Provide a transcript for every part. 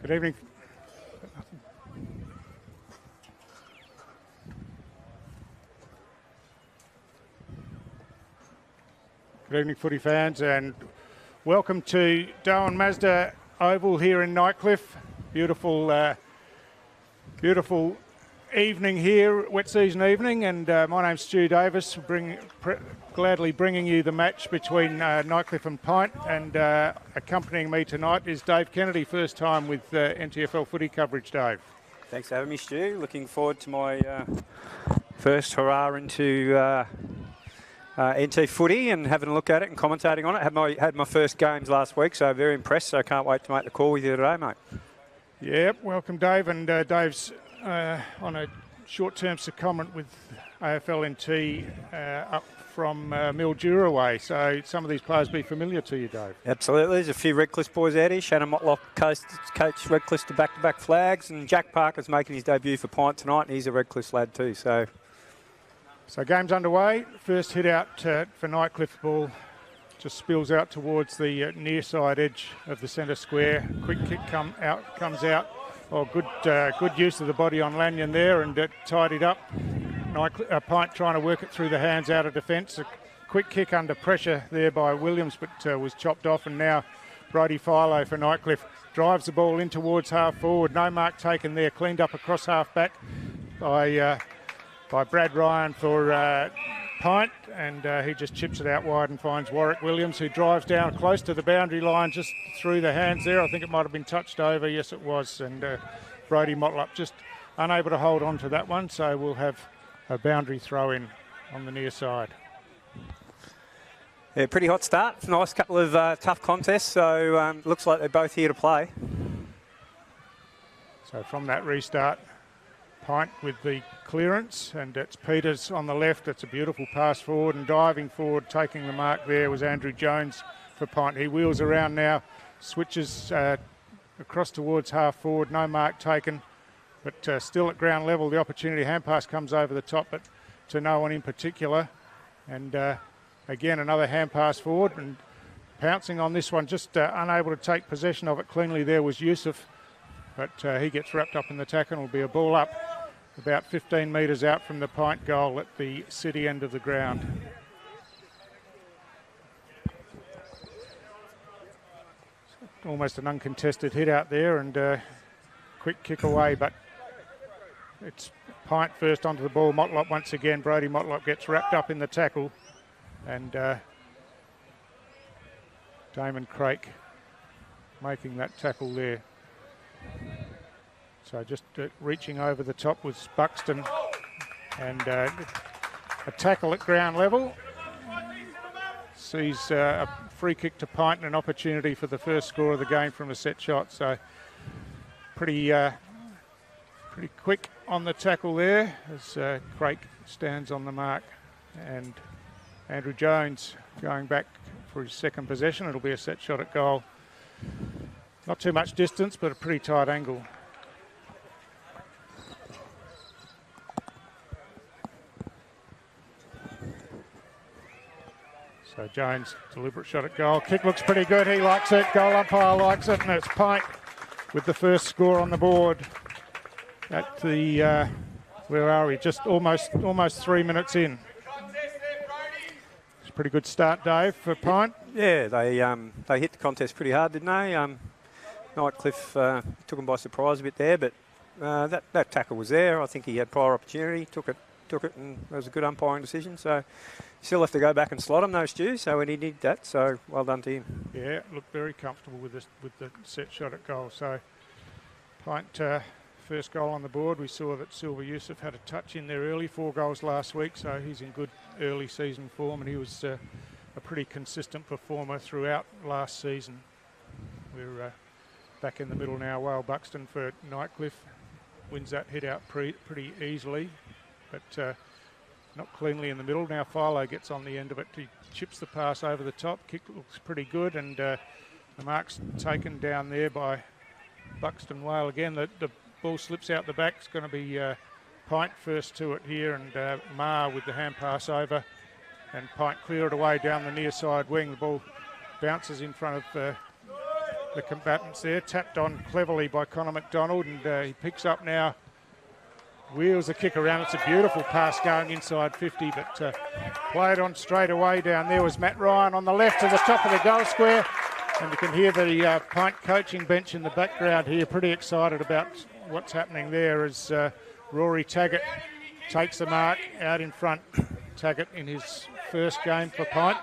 Good evening. Good evening, footy fans, and welcome to Darwin Mazda Oval here in Nightcliff. Beautiful, beautiful evening here, wet season evening, and my name's Stu Davis. Gladly bringing you the match between Nightcliff and PINT, and accompanying me tonight is Dave Kennedy, first time with NTFL footy coverage. Dave. Thanks for having me, Stu. Looking forward to my first hurrah into NT footy and having a look at it and commentating on it. Had my first games last week, so very impressed, so I can't wait to make the call with you today, mate. Yep, welcome Dave, and Dave's on a short-term secondment with AFL NT up from Mildura way, so some of these players be familiar to you, Dave. Absolutely, there's a few Redcliffe boys out here. Shannon Motlock coached Redcliffe to back-to-back flags, and Jack Parker's making his debut for PINT tonight, and he's a Redcliffe lad too. So game's underway. First hit out for Nightcliff ball just spills out towards the near side edge of the centre square. Quick kick comes out. Oh, good use of the body on Lanyon there, and it tidied up. PINT trying to work it through the hands out of defence. A quick kick under pressure there by Williams, but was chopped off, and now Brodie Philo for Nightcliff drives the ball in towards half forward. No mark taken there, cleaned up across half back by Brad Ryan for PINT, and he just chips it out wide and finds Warwick Williams, who drives down close to the boundary line, just through the hands there. I think it might have been touched over. Yes, it was. And Brodie Motlop just unable to hold on to that one, so we'll have a boundary throw in on the near side. Yeah, pretty hot start. Nice couple of tough contests, so looks like they're both here to play. So from that restart, PINT with the clearance, and it's Peters on the left. It's a beautiful pass forward, and diving forward, taking the mark there was Andrew Jones for PINT. He wheels around now, switches across towards half forward, no mark taken, but still at ground level. The opportunity hand pass comes over the top, but to no one in particular. And again, another hand pass forward, and pouncing on this one, just unable to take possession of it cleanly there was Yusuf, but he gets wrapped up in the tackle and will be a ball up about 15 metres out from the PINT goal at the city end of the ground. Almost an uncontested hit out there, and quick kick away, but it's PINT first onto the ball. Motlop once again. Brodie Motlop gets wrapped up in the tackle, and Damon Craik making that tackle there. So just reaching over the top was Buxton, and a tackle at ground level. Sees a free kick to PINT and an opportunity for the first score of the game from a set shot. So pretty quick on the tackle there as Craik stands on the mark, and Andrew Jones going back for his second possession. It'll be a set shot at goal. Not too much distance, but a pretty tight angle. So Jones, deliberate shot at goal. Kick looks pretty good. He likes it. Goal umpire likes it, and it's PINT with the first score on the board at the where are we? Just almost 3 minutes in. It's a pretty good start, Dave, for PINT. Yeah, they hit the contest pretty hard, didn't they? Nightcliff took him by surprise a bit there, but that tackle was there. I think he had prior opportunity, took it, and it was a good umpiring decision. So still have to go back and slot him, though, Stu. So he needed that. So well done to him. Yeah, looked very comfortable with the set shot at goal. So PINT first goal on the board. We saw that Silver Yusuf had a touch in there early, 4 goals last week. So he's in good early season form, and he was a pretty consistent performer throughout last season. We're back in the middle now. Wale Buxton for Nightcliff wins that hit out pretty easily, but not cleanly in the middle. Now Philo gets on the end of it. He chips the pass over the top. Kick looks pretty good, and the mark's taken down there by Buxton Wale again. The ball slips out the back. It's going to be PINT first to it here, and Marr with the hand pass over, and PINT clear it away down the near side wing. The ball bounces in front of the combatants there, tapped on cleverly by Connor McDonald, and he picks up now, wheels the kick around. It's a beautiful pass going inside 50, but played on straight away down there was Matt Ryan on the left to the top of the goal square, and you can hear the PINT coaching bench in the background here, pretty excited about what's happening there as Rory Taggart takes the mark out in front. Taggart in his first game for PINT,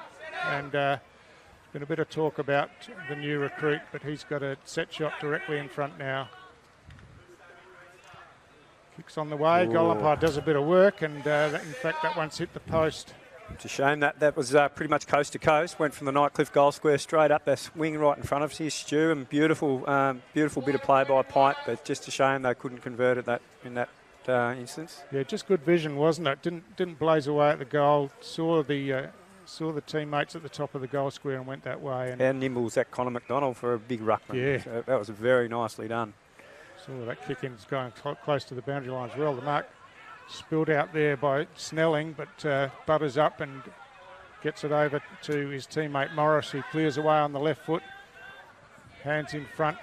and been a bit of talk about the new recruit, but he's got a set shot directly in front now. Kicks on the way. Ooh. Goal umpire does a bit of work, and in fact that one's hit the post. It's a shame that was pretty much coast to coast. Went from the Nightcliff goal square straight up that wing right in front of us here, Stu, and beautiful bit of play by PINT, but just a shame they couldn't convert it in that instance. Yeah, just good vision, wasn't it? Didn't blaze away at the goal. Saw the teammates at the top of the goal square and went that way. And how nimble was that Connor McDonald for a big ruckman? Yeah. So that was very nicely done. Saw that kick in, is going close to the boundary line as well. The mark spilled out there by Snelling, but butters up and Gets it over to his teammate Morris, who clears away on the left foot. Hands in front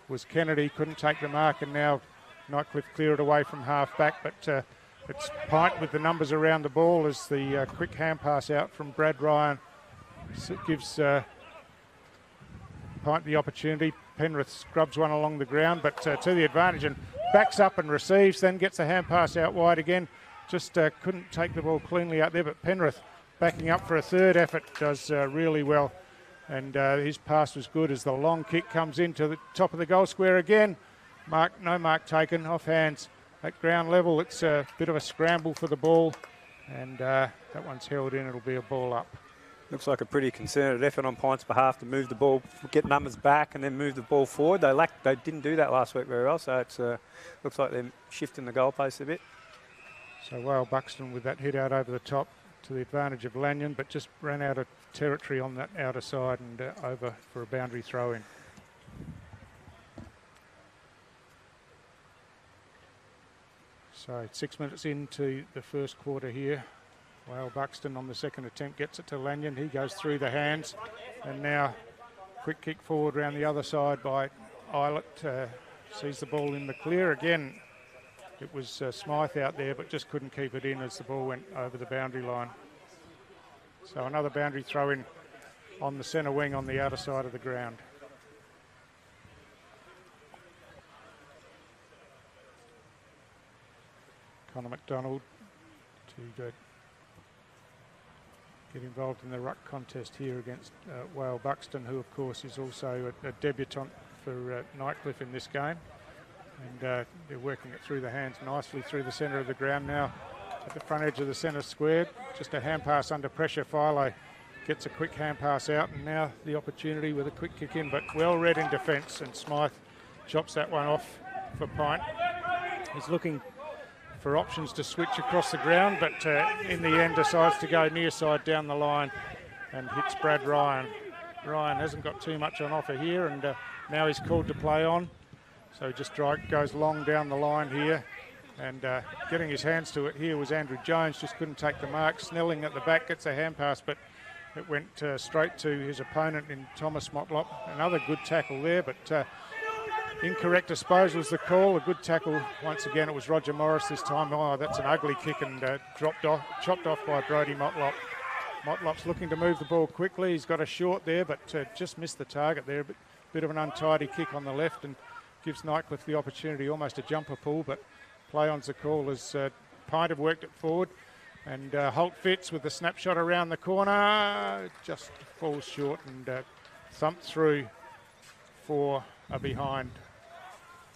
was Kennedy, couldn't take the mark, and now Nightcliff clear it away from half back, but it's PINT with the numbers around the ball as the quick hand pass out from Brad Ryan gives PINT the opportunity. Penrith scrubs one along the ground, but to the advantage and backs up and receives, then gets a hand pass out wide again. Just couldn't take the ball cleanly out there, but Penrith backing up for a third effort does really well. And his pass was good as the long kick comes into the top of the goal square again. No mark taken, off hands at ground level. It's a bit of a scramble for the ball, and that one's held in. It'll be a ball up. Looks like a pretty concerted effort on PINT's behalf to move the ball, get numbers back and then move the ball forward. They didn't do that last week very well, so it looks like they're shifting the goalpost a bit. So Whale Buxton with that hit out over the top to the advantage of Lanyon, but just ran out of territory on that outer side and over for a boundary throw in. So 6 minutes into the first quarter here. Whale Buxton on the second attempt gets it to Lanyon. He goes through the hands, and now quick kick forward around the other side by Eilert. Sees the ball in the clear again. It was Smythe out there, but just couldn't keep it in as the ball went over the boundary line. So another boundary throw in on the centre wing on the outer side of the ground. Connor McDonald to get involved in the ruck contest here against Whale Buxton, who of course is also a debutant for Nightcliff in this game. And they're working it through the hands nicely through the centre of the ground now at the front edge of the centre square. Just a hand pass under pressure. Philo gets a quick hand pass out, and now the opportunity with a quick kick in, but well read in defence, and Smythe chops that one off for PINT. He's looking for options to switch across the ground, but in the end decides to go near side down the line and hits Brad Ryan. Ryan hasn't got too much on offer here, and now he's called to play on. So just goes long down the line here, and getting his hands to it here was Andrew Jones, just couldn't take the mark. Snelling at the back gets a hand pass, but it went straight to his opponent in Thomas Motlop. Another good tackle there, but incorrect disposal was the call. A good tackle once again. It was Roger Morris this time. Oh, that's an ugly kick, and chopped off by Brodie Motlop. Motlop's looking to move the ball quickly. He's got a short there, but just missed the target there. Bit of an untidy kick on the left, and gives Nightcliff the opportunity, almost a jumper pull, but play on's the call as PINT have worked it forward, and Holt Fitz with the snapshot around the corner, just falls short and thumped through for a behind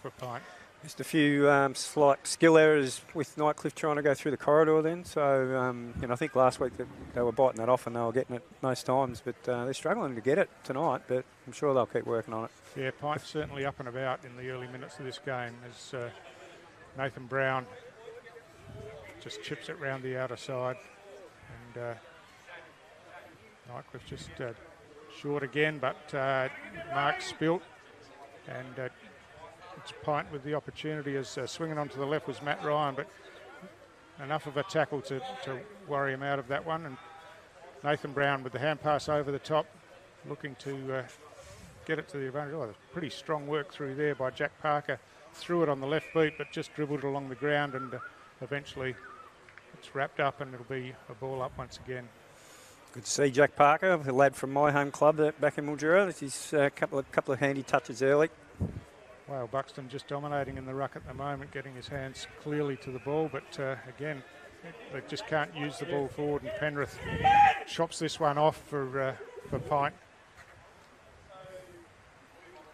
for PINT. Just a few slight skill errors with Nightcliff trying to go through the corridor then. So, I think last week they were biting that off and they were getting it most times, but they're struggling to get it tonight, but I'm sure they'll keep working on it. Yeah, PINT certainly up and about in the early minutes of this game as Nathan Brown just chips it round the outer side, and Nightcliff just short again, but Mark spilt, and it's PINT with the opportunity as swinging onto the left was Matt Ryan, but enough of a tackle to worry him out of that one. And Nathan Brown with the hand pass over the top, looking to get it to the advantage. Oh, pretty strong work through there by Jack Parker. Threw it on the left boot, but just dribbled along the ground, and eventually it's wrapped up and it'll be a ball up once again. Good to see Jack Parker, a lad from my home club back in Mildura. He's a couple of handy touches early. Whale Buxton just dominating in the ruck at the moment, getting his hands clearly to the ball, but again, they just can't use the ball forward, and Penrith chops this one off for PINT.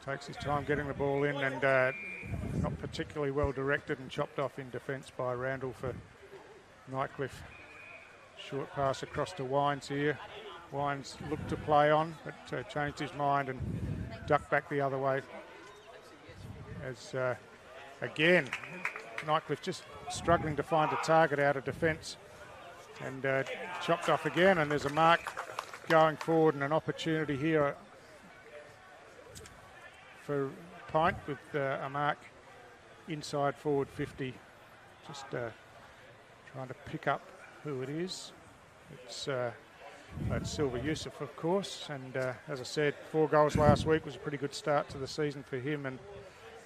Takes his time getting the ball in, and not particularly well directed, and chopped off in defence by Randall for Nightcliff. Short pass across to Wines here. Wines looked to play on, but changed his mind and ducked back the other way. As again, Nightcliff just struggling to find a target out of defence, and chopped off again, and there's a mark going forward and an opportunity here for PINT with a mark inside forward 50. Just trying to pick up who it is. It's That's Silver Yusuf, of course, and as I said, 4 goals last week was a pretty good start to the season for him, and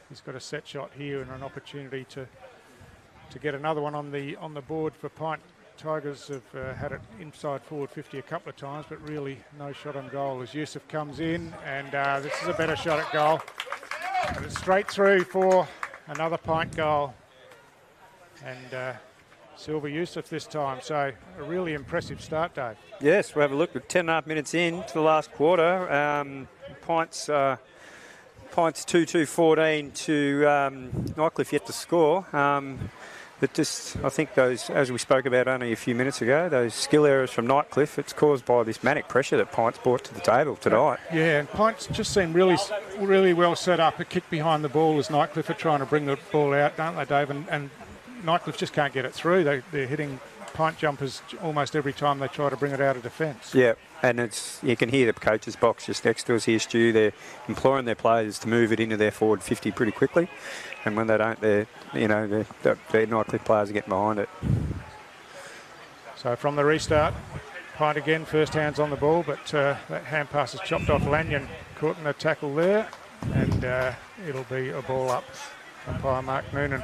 he's got a set shot here and an opportunity to get another one on the board for PINT. Tigers have had it inside forward 50 a couple of times, but really no shot on goal as Yusuf comes in, and this is a better shot at goal. And it's straight through for another PINT goal, and Silver Yusuf this time. So a really impressive start, Dave. Yes, we'll have a look at 10.5 minutes in to the last quarter. PINT's 2-2-14 to Nightcliff yet to score. But just, I think those, as we spoke about only a few minutes ago, those skill errors from Nightcliff, it's caused by this manic pressure that PINT's brought to the table tonight. Yeah, and PINT's just seemed really well set up. A kick behind the ball as Nightcliff are trying to bring the ball out, don't they, Dave? And Nightcliff just can't get it through. They're hitting PINT jumpers almost every time they try to bring it out of defence. Yeah, and it's, you can hear the coach's box just next to us here, Stu. They're imploring their players to move it into their forward 50 pretty quickly. And when they don't, their Nightcliff players are getting behind it. So from the restart, PINT again, first hands on the ball, but that hand pass is chopped off Lanyon, caught in a tackle there, and it'll be a ball up. Umpire Mark Noonan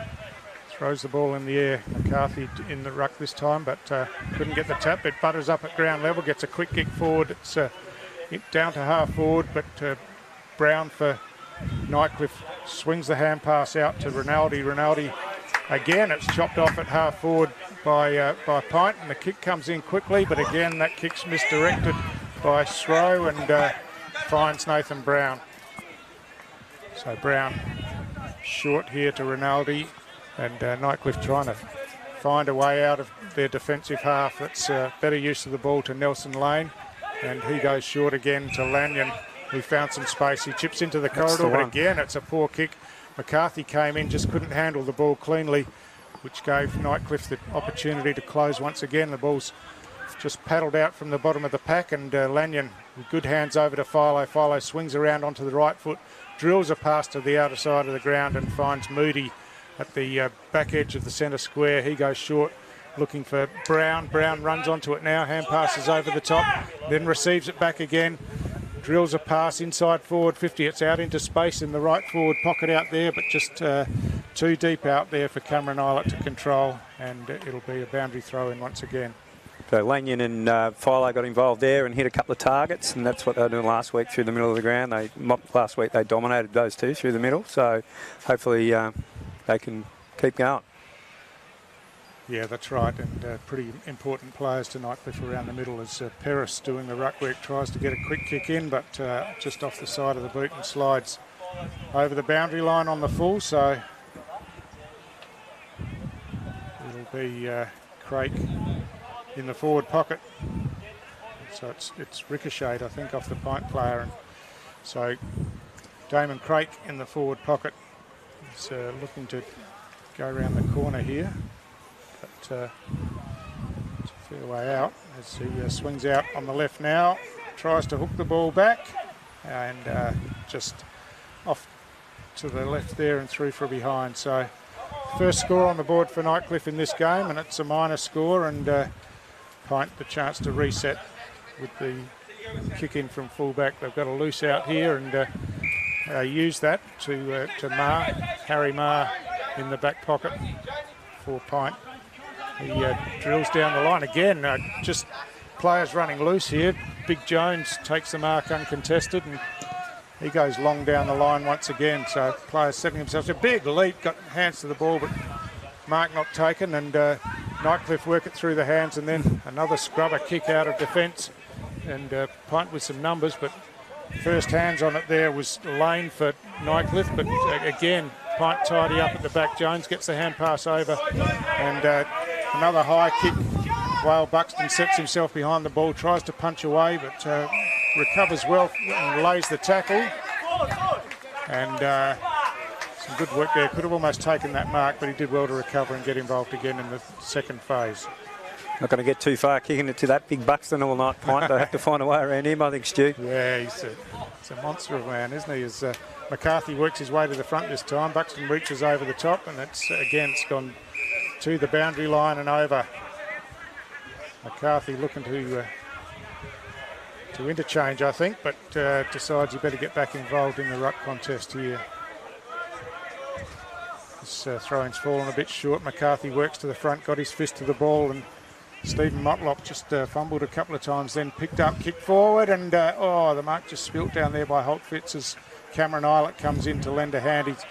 throws the ball in the air. McCarthy in the ruck this time, but couldn't get the tap. It butters up at ground level, gets a quick kick forward. It's down to half forward, but Brown for Nightcliff swings the hand pass out to Rinaldi. Rinaldi again, it's chopped off at half forward by PINT, and the kick comes in quickly, but again that kick's misdirected by Srow and finds Nathan Brown. So Brown short here to Rinaldi, and Nightcliff trying to find a way out of their defensive half. It's better use of the ball to Nelson Lane, and he goes short again to Lanyon. He found some space. He chips into the corridor, but again, it's a poor kick. McCarthy came in, just couldn't handle the ball cleanly, which gave Nightcliff the opportunity to close once again. The ball's just paddled out from the bottom of the pack, and Lanyon with good hands over to Philo. Philo swings around onto the right foot, drills a pass to the outer side of the ground and finds Moody at the back edge of the centre square. He goes short, looking for Brown. Brown runs onto it now, hand passes over the top, then receives it back again. Drills a pass inside forward 50. It's out into space in the right forward pocket out there, but just too deep out there for Cameron Eilert to control, and it'll be a boundary throw in once again. So Lanyon and Philo got involved there and hit a couple of targets, and that's what they were doing last week through the middle of the ground. Last week they dominated those two through the middle, so hopefully they can keep going. Yeah, that's right, and pretty important players to Nightcliff around the middle as Peris doing the ruck work, tries to get a quick kick in, but just off the side of the boot and slides over the boundary line on the full, so it'll be Craik in the forward pocket. So it's ricocheted, I think, off the PINT player, and so Damon Craik in the forward pocket is looking to go around the corner here. But it's a fair way out as he swings out on the left now, tries to hook the ball back, and just off to the left there and through for behind. So first score on the board for Nightcliff in this game, and it's a minor score, and PINT the chance to reset with the kick in from fullback. They've got a loose out here, and use that to Marr, Harry Marr in the back pocket for PINT. He drills down the line again, just players running loose here. Big Jones takes the mark uncontested, and he goes long down the line once again. So players setting themselves a big lead, got hands to the ball, but mark not taken, and Nightcliff work it through the hands, and then another scrubber kick out of defence, and PINT with some numbers, but first hands on it there was Lane for Nightcliff, but again, PINT tidy up at the back. Jones gets the hand pass over, and another high kick. Wale Buxton sets himself behind the ball, tries to punch away, but recovers well and lays the tackle. And some good work there. Could have almost taken that mark, but he did well to recover and get involved again in the second phase. Not going to get too far kicking it to that big Buxton all night, PINT. They have to find a way around him, I think, Stu. Yeah, he's a monster of a man, isn't he? As McCarthy works his way to the front this time. Buxton reaches over the top, and it's gone to the boundary line and over. McCarthy looking to to interchange, I think, but decides he better get back involved in the ruck contest here. This throw-in's fallen a bit short. McCarthy works to the front, got his fist to the ball, and Stephen Motlop just fumbled a couple of times, then picked up, kicked forward, and the mark just spilt down there by Holt Fitz as Cameron Eilert comes in to lend a hand. His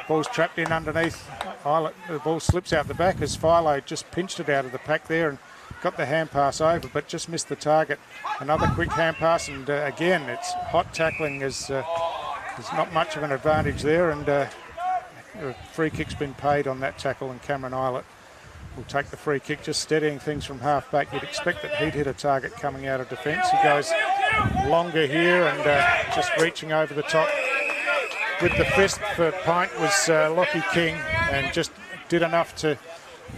ball's trapped in underneath. Eilert, the ball slips out the back as Philo just pinched it out of the pack there and got the hand pass over, but just missed the target. Another quick hand pass, and again, it's hot tackling as there's not much of an advantage there, and a free kick's been paid on that tackle, and Cameron Eilert will take the free kick, just steadying things from half back. You'd expect that he'd hit a target coming out of defence. He goes longer here and just reaching over the top with the fist for PINT was Lockie King, and just did enough to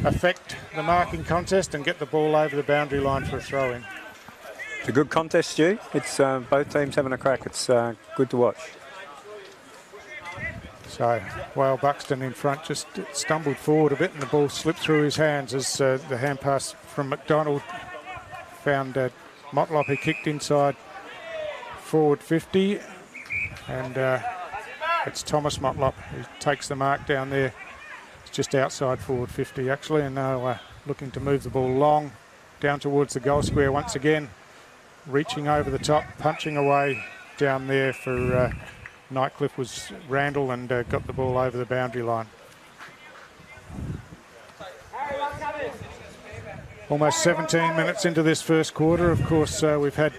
affect the marking contest and get the ball over the boundary line for a throw-in. It's a good contest, Stu. It's both teams having a crack. It's good to watch. So Wale Buxton in front just stumbled forward a bit and the ball slipped through his hands as the hand pass from McDonald found Motlop, who kicked inside forward 50, and it's Thomas Motlop who takes the mark down there. It's just outside forward 50 actually, and now looking to move the ball long down towards the goal square once again, reaching over the top, punching away down there for Nightcliff was Randall, and got the ball over the boundary line. Almost 17 minutes into this first quarter. Of course, we've had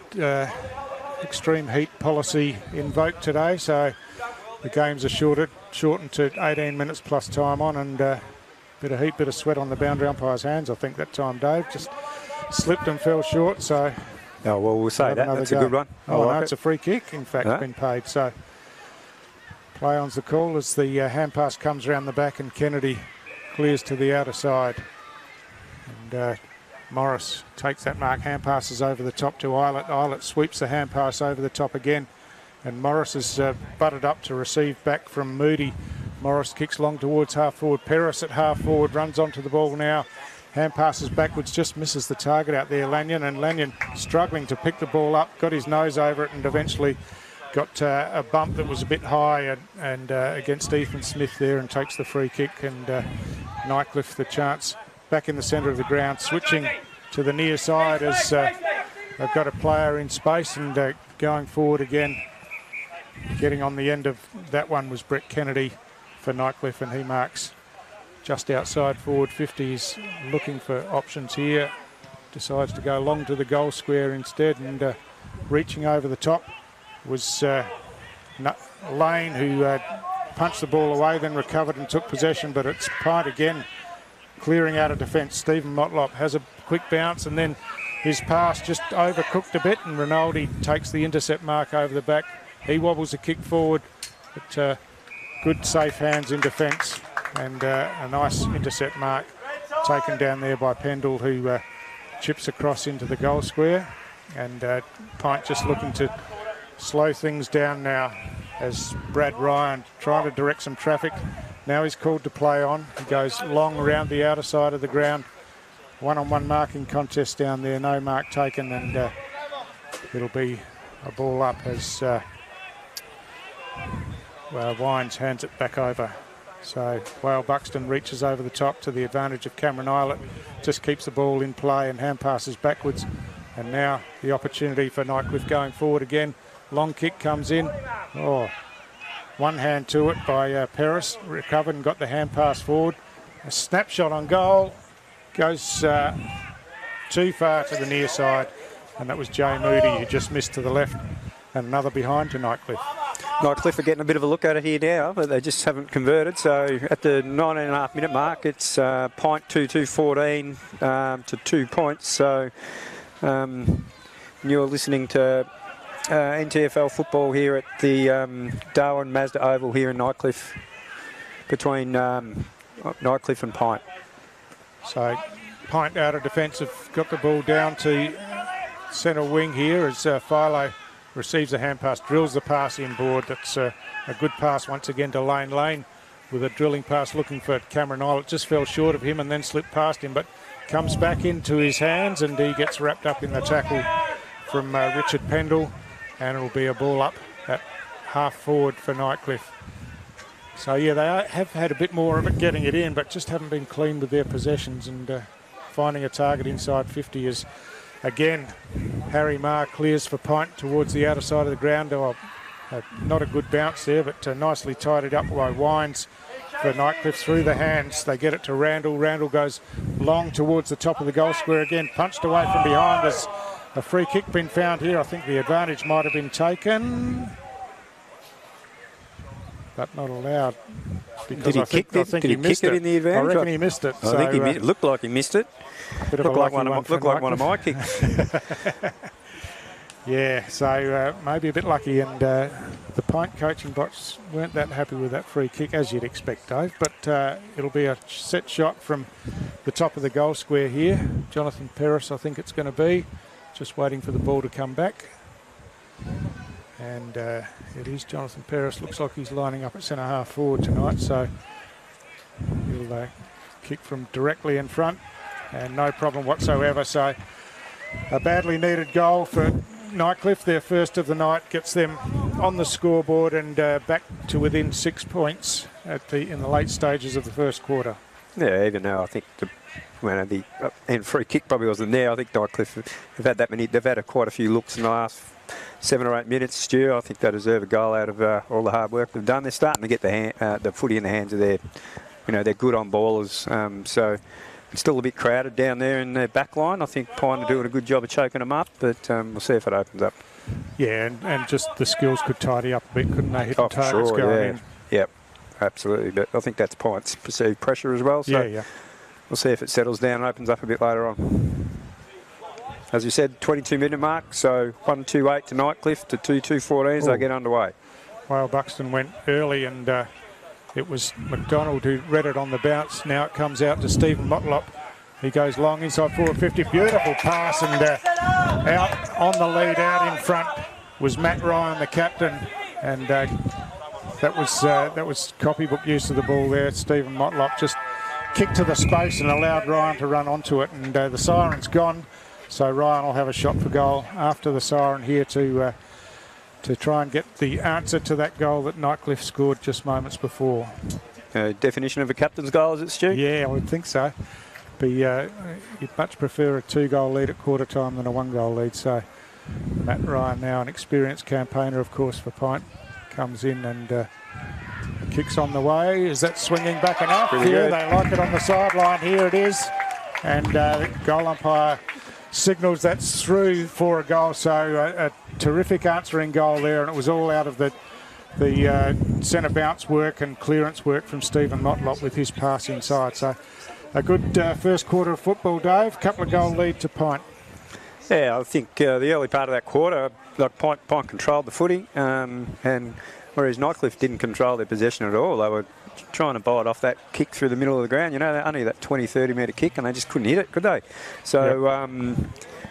extreme heat policy invoked today, so the games are shortened to 18 minutes plus time on, and bit of heat, bit of sweat on the boundary umpire's hands, I think, that time, Dave. Just slipped and fell short, so... Oh, well, we'll say that. That's a good one. Oh, no, it's a free kick, in fact, been paid, so... Play on's the call as the hand pass comes around the back and Kennedy clears to the outer side. And Morris takes that mark, hand passes over the top to Eilert. Eilert sweeps the hand pass over the top again. And Morris is butted up to receive back from Moody. Morris kicks long towards half forward. Peris at half forward runs onto the ball now. Hand passes backwards, just misses the target out there, Lanyon. And Lanyon struggling to pick the ball up, got his nose over it and eventually got a bump that was a bit high and against Ethan Smith there, and takes the free kick. And Nightcliff the chance back in the centre of the ground, switching to the near side as they've got a player in space and going forward again. Getting on the end of that one was Brett Kennedy for Nightcliff, and he marks just outside forward 50. He's looking for options here, decides to go long to the goal square instead, and reaching over the top was Lane, who punched the ball away, then recovered and took possession, but it's PINT again clearing out of defence. Stephen Motlop has a quick bounce, and then his pass just overcooked a bit, and Rinaldi takes the intercept mark over the back. He wobbles a kick forward, but good safe hands in defence, and a nice intercept mark taken down there by Pendle, who chips across into the goal square. And PINT just looking to slow things down now as Brad Ryan trying to direct some traffic. Now he's called to play on. He goes long around the outer side of the ground. One-on-one marking contest down there, no mark taken, and it'll be a ball up as Wines hands it back over. So Wale Buxton reaches over the top to the advantage of Cameron Eilert, just keeps the ball in play and hand passes backwards. And now the opportunity for Nightcliff going forward again. Long kick comes in. Oh, one hand to it by Peris. Recovered and got the hand pass forward. A snapshot on goal. Goes too far to the near side. And that was Jay Moody, who just missed to the left. And another behind to Nightcliff. Nightcliff are getting a bit of a look at it here now, but they just haven't converted. So at the 19.5 minute mark, it's PINT 2-2-14 to 2 points. So you're listening to NTFL football here at the Darwin Mazda Oval here in Nightcliff, between Nightcliff and PINT. So PINT out of defence have got the ball down to centre wing here as Philo receives a hand pass, drills the pass inboard. That's a good pass once again to Lane. Lane with a drilling pass looking for Cameron Eilert. Just fell short of him and then slipped past him, but comes back into his hands, and he gets wrapped up in the tackle from Richard Pendle, and it'll be a ball up at half forward for Nightcliff. So yeah, they have had a bit more of it getting it in, but just haven't been clean with their possessions, and finding a target inside 50 is, again, Harry Marr clears for PINT towards the outer side of the ground. Not a good bounce there, but nicely tidied up by Wines for Nightcliff through the hands. They get it to Randall. Randall goes long towards the top of the goal square again, punched away from behind. There's a free kick been found here. I think the advantage might have been taken, but not allowed. Because I think he missed it. I reckon he missed it. I think it looked like he missed it. Looked like one of my kicks. Yeah, so maybe a bit lucky, and the PINT coaching bots weren't that happy with that free kick, as you'd expect, Dave. But it'll be a set shot from the top of the goal square here. Jonathan Peris, I think it's going to be. Just waiting for the ball to come back. And it is Jonathan Peris. Looks like he's lining up at centre half forward tonight, so he'll kick from directly in front, and no problem whatsoever. So a badly needed goal for Nightcliff, their first of the night, gets them on the scoreboard and back to within 6 points in the late stages of the first quarter. Yeah, even though I think the free kick probably wasn't there. I think Nightcliff have had that many. They've had quite a few looks in the last 7 or 8 minutes. Stu, I think they deserve a goal out of all the hard work they've done. They're starting to get the footy in the hands of their, they're good on ballers. So it's still a bit crowded down there in their back line. I think PINT are doing a good job of choking them up, but we'll see if it opens up. Yeah, and just the skills could tidy up a bit, couldn't they? Hitting targets going in. Yep, absolutely. But I think that's PINT's perceived pressure as well. So yeah. We'll see if it settles down and opens up a bit later on. As you said, 22-minute mark, so 1-2-8 to Nightcliff to 2-2-14 as they get underway. Well, Buxton went early, and it was McDonald who read it on the bounce. Now it comes out to Stephen Motlop. He goes long inside forward 50. Beautiful pass, and out on the lead, out in front was Matt Ryan, the captain, and that was copybook use of the ball there. Stephen Motlop just kicked to the space and allowed Ryan to run onto it, and the siren's gone, so Ryan will have a shot for goal after the siren here to try and get the answer to that goal that Nightcliff scored just moments before. Definition of a captain's goal, is it, Stu? Yeah, I would think so. You'd much prefer a 2-goal lead at quarter time than a 1-goal lead. So Matt Ryan, now an experienced campaigner, of course, for PINT, comes in and kicks on the way. Is that swinging back enough? Here, they like it on the sideline. Here it is. And the goal umpire signals that's through for a goal. So a terrific answering goal there, and it was all out of the centre bounce work and clearance work from Stephen Motlop with his pass inside. So a good first quarter of football, Dave. Couple of goal lead to PINT. Yeah, I think the early part of that quarter, like PINT controlled the footy, and whereas Nightcliff didn't control their possession at all. They were trying to bite off that kick through the middle of the ground. Only that 20, 30-metre kick, and they just couldn't hit it, could they? So,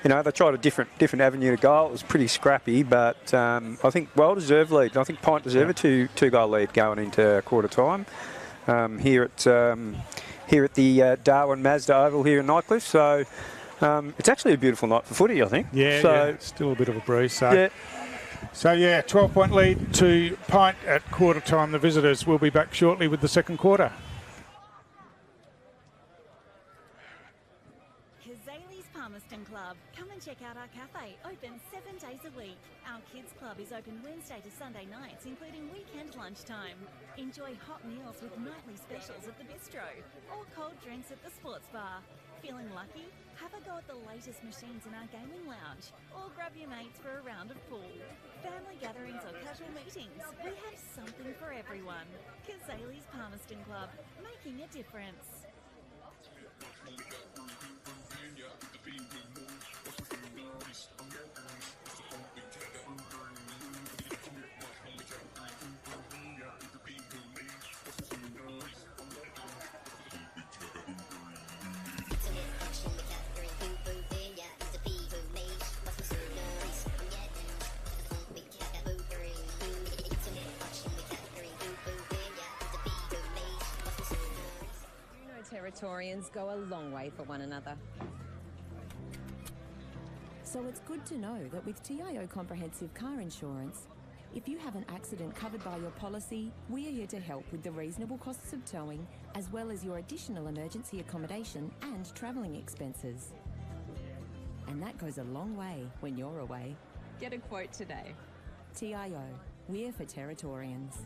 yep. They tried a different avenue to goal. It was pretty scrappy, but I think well-deserved lead. I think PINT deserve a two-goal lead going into quarter time here at the Darwin Mazda Oval here in Nightcliff. So it's actually a beautiful night for footy, I think. Yeah, so, still a bit of a breeze. So 12-point lead to PINT at quarter time. The visitors will be back shortly with the second quarter. Club. Come and check out our cafe, open 7 days a week. Our kids club is open Wednesday to Sunday nights, including weekend lunchtime. Enjoy hot meals with nightly specials at the bistro, or cold drinks at the sports bar. Feeling lucky? Have a go at the latest machines in our gaming lounge, or grab your mates for a round of pool. Family gatherings or casual meetings, we have something for everyone. Kazali's Palmerston Club, making a difference. Territorians go a long way for one another. So it's good to know that with TIO Comprehensive Car Insurance, if you have an accident covered by your policy, we are here to help with the reasonable costs of towing, as well as your additional emergency accommodation and travelling expenses. And that goes a long way when you're away. Get a quote today. TIO, we're for Territorians.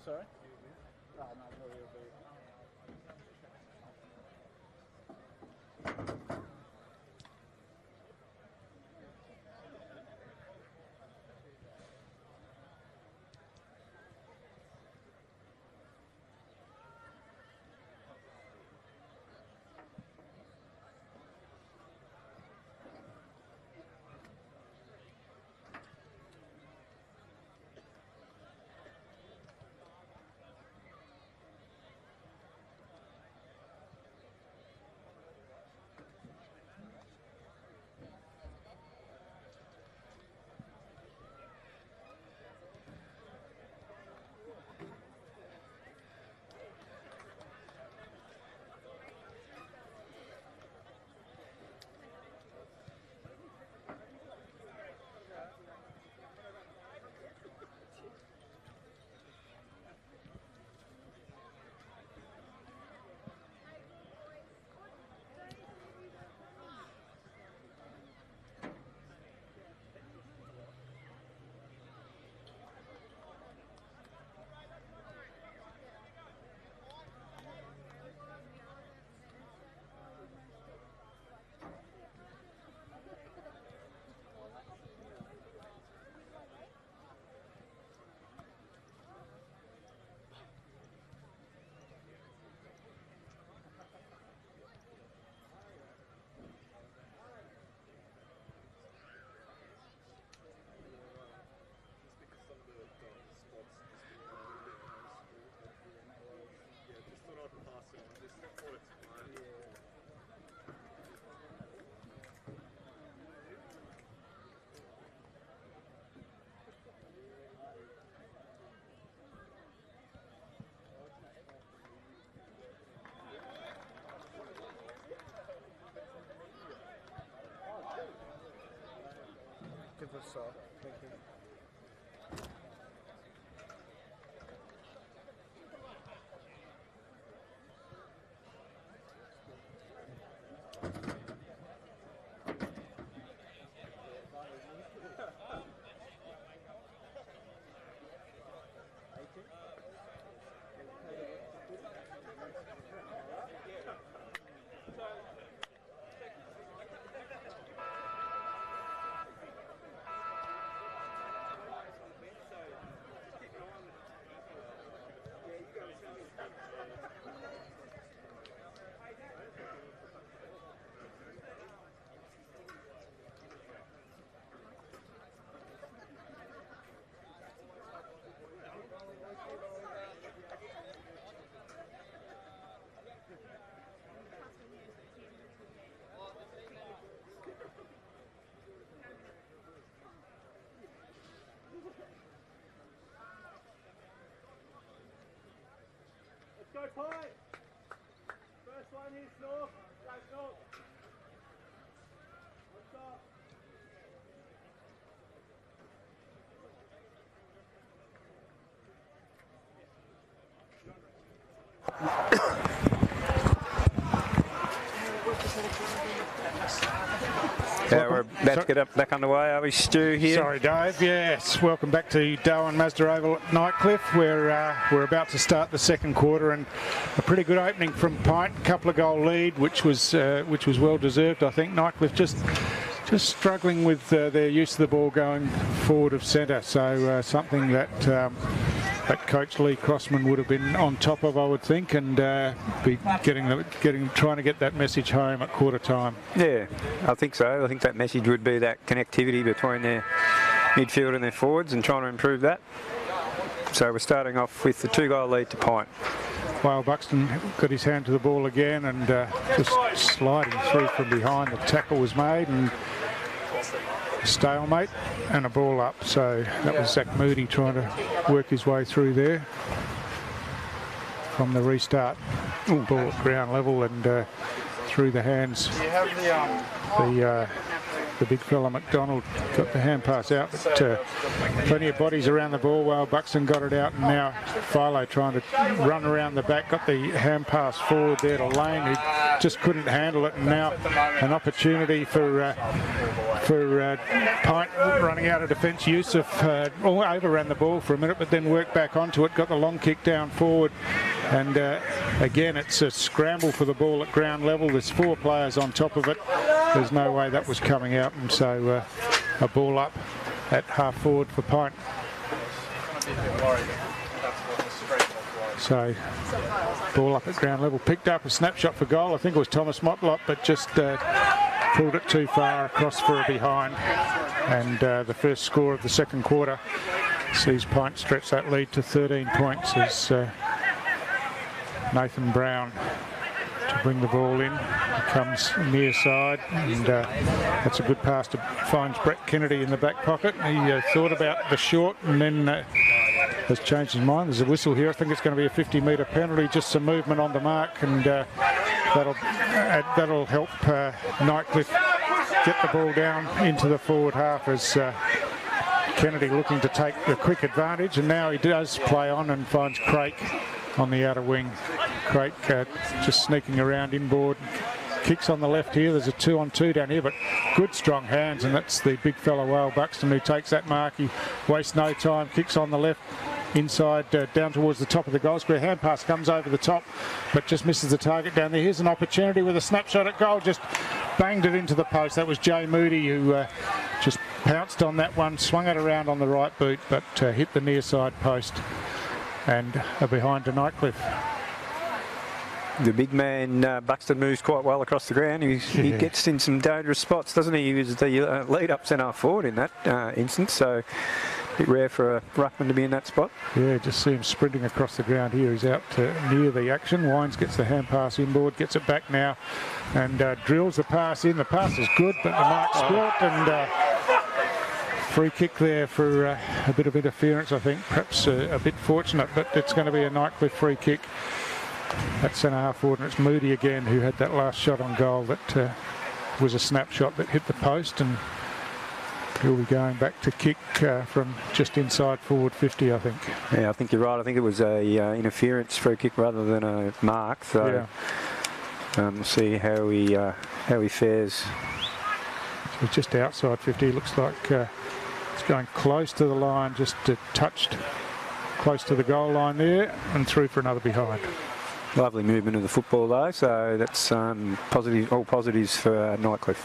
Sorry? Give us thank you. Go Pine! First one is north, go north. What's up? Yeah, we're about to get up back underway, are we, Stu, here? Sorry, Dave. Yes, welcome back to Darwin Mazda Oval at Nightcliff. We're about to start the second quarter, and a pretty good opening from PINT. A couple of goal lead, which was well deserved, I think. Nightcliff just struggling with their use of the ball going forward of centre. So something that that coach Lee Crossman would have been on top of, I would think, and be trying to get that message home at quarter time. Yeah, I think so. I think that message would be that connectivity between their midfield and their forwards and trying to improve that. So we're starting off with the 2-goal lead to Pint. Well, Buxton got his hand to the ball again and just sliding through from behind. The tackle was made and stalemate and a ball up. So that was Zach Moody trying to work his way through there from the restart. Ball at ground level and through the hands. The big fella McDonald got the hand pass out, but plenty of bodies around the ball while Buxton got it out, and now Philo trying to run around the back, got the hand pass forward there to Lane, who just couldn't handle it, and now an opportunity for Pint running out of defence. Yusuf overran the ball for a minute, but then worked back onto it, got the long kick down forward, and again it's a scramble for the ball at ground level. There's 4 players on top of it. There's no way that was coming out, and so a ball up at half forward for Pint. So ball up at ground level, picked up a snapshot for goal. I think it was Thomas Motlop, but just pulled it too far across for a behind. And the first score of the second quarter sees Pint stretch that lead to 13 points as Nathan Brown to bring the ball in. He comes near side, and that's a good pass to finds Brett Kennedy in the back pocket. He thought about the short and then has changed his mind. There's a whistle here. I think it's going to be a 50-metre penalty. Just some movement on the mark, and that'll help Nightcliff get the ball down into the forward half as Kennedy looking to take the quick advantage, and now he does play on and finds Craik on the outer wing. Craik just sneaking around inboard. Kicks on the left here. There's a 2-on-2 down here, but good strong hands, and that's the big fellow Wale Buxton who takes that mark. He wastes no time, kicks on the left inside down towards the top of the goal square. Hand pass comes over the top, but just misses the target down there. Here's an opportunity with a snapshot at goal, just banged it into the post. That was Jay Moody who just pounced on that one, swung it around on the right boot, but hit the near side post, and behind to Nightcliff. The big man, Buxton, moves quite well across the ground. He gets in some dangerous spots, doesn't he? He was the lead-up centre forward in that instance, so a bit rare for a ruckman to be in that spot. Yeah, just see him sprinting across the ground here. He's out near the action. Wines gets the hand pass inboard, gets it back now, and drills the pass in. The pass is good, but the mark squat, and free kick there for a bit of interference, I think. Perhaps a bit fortunate, but it's going to be a Nightcliff free kick. That's centre half forward, and it's Moody again who had that last shot on goal that was a snapshot that hit the post, and he'll be going back to kick from just inside forward 50, I think. Yeah, I think you're right. I think it was a interference free kick rather than a mark. So we'll see how he fares. So just outside 50. Looks like it's going close to the line, just touched close to the goal line there, and through for another behind. Lovely movement of the football though, so that's positive, all positives for Nightcliff.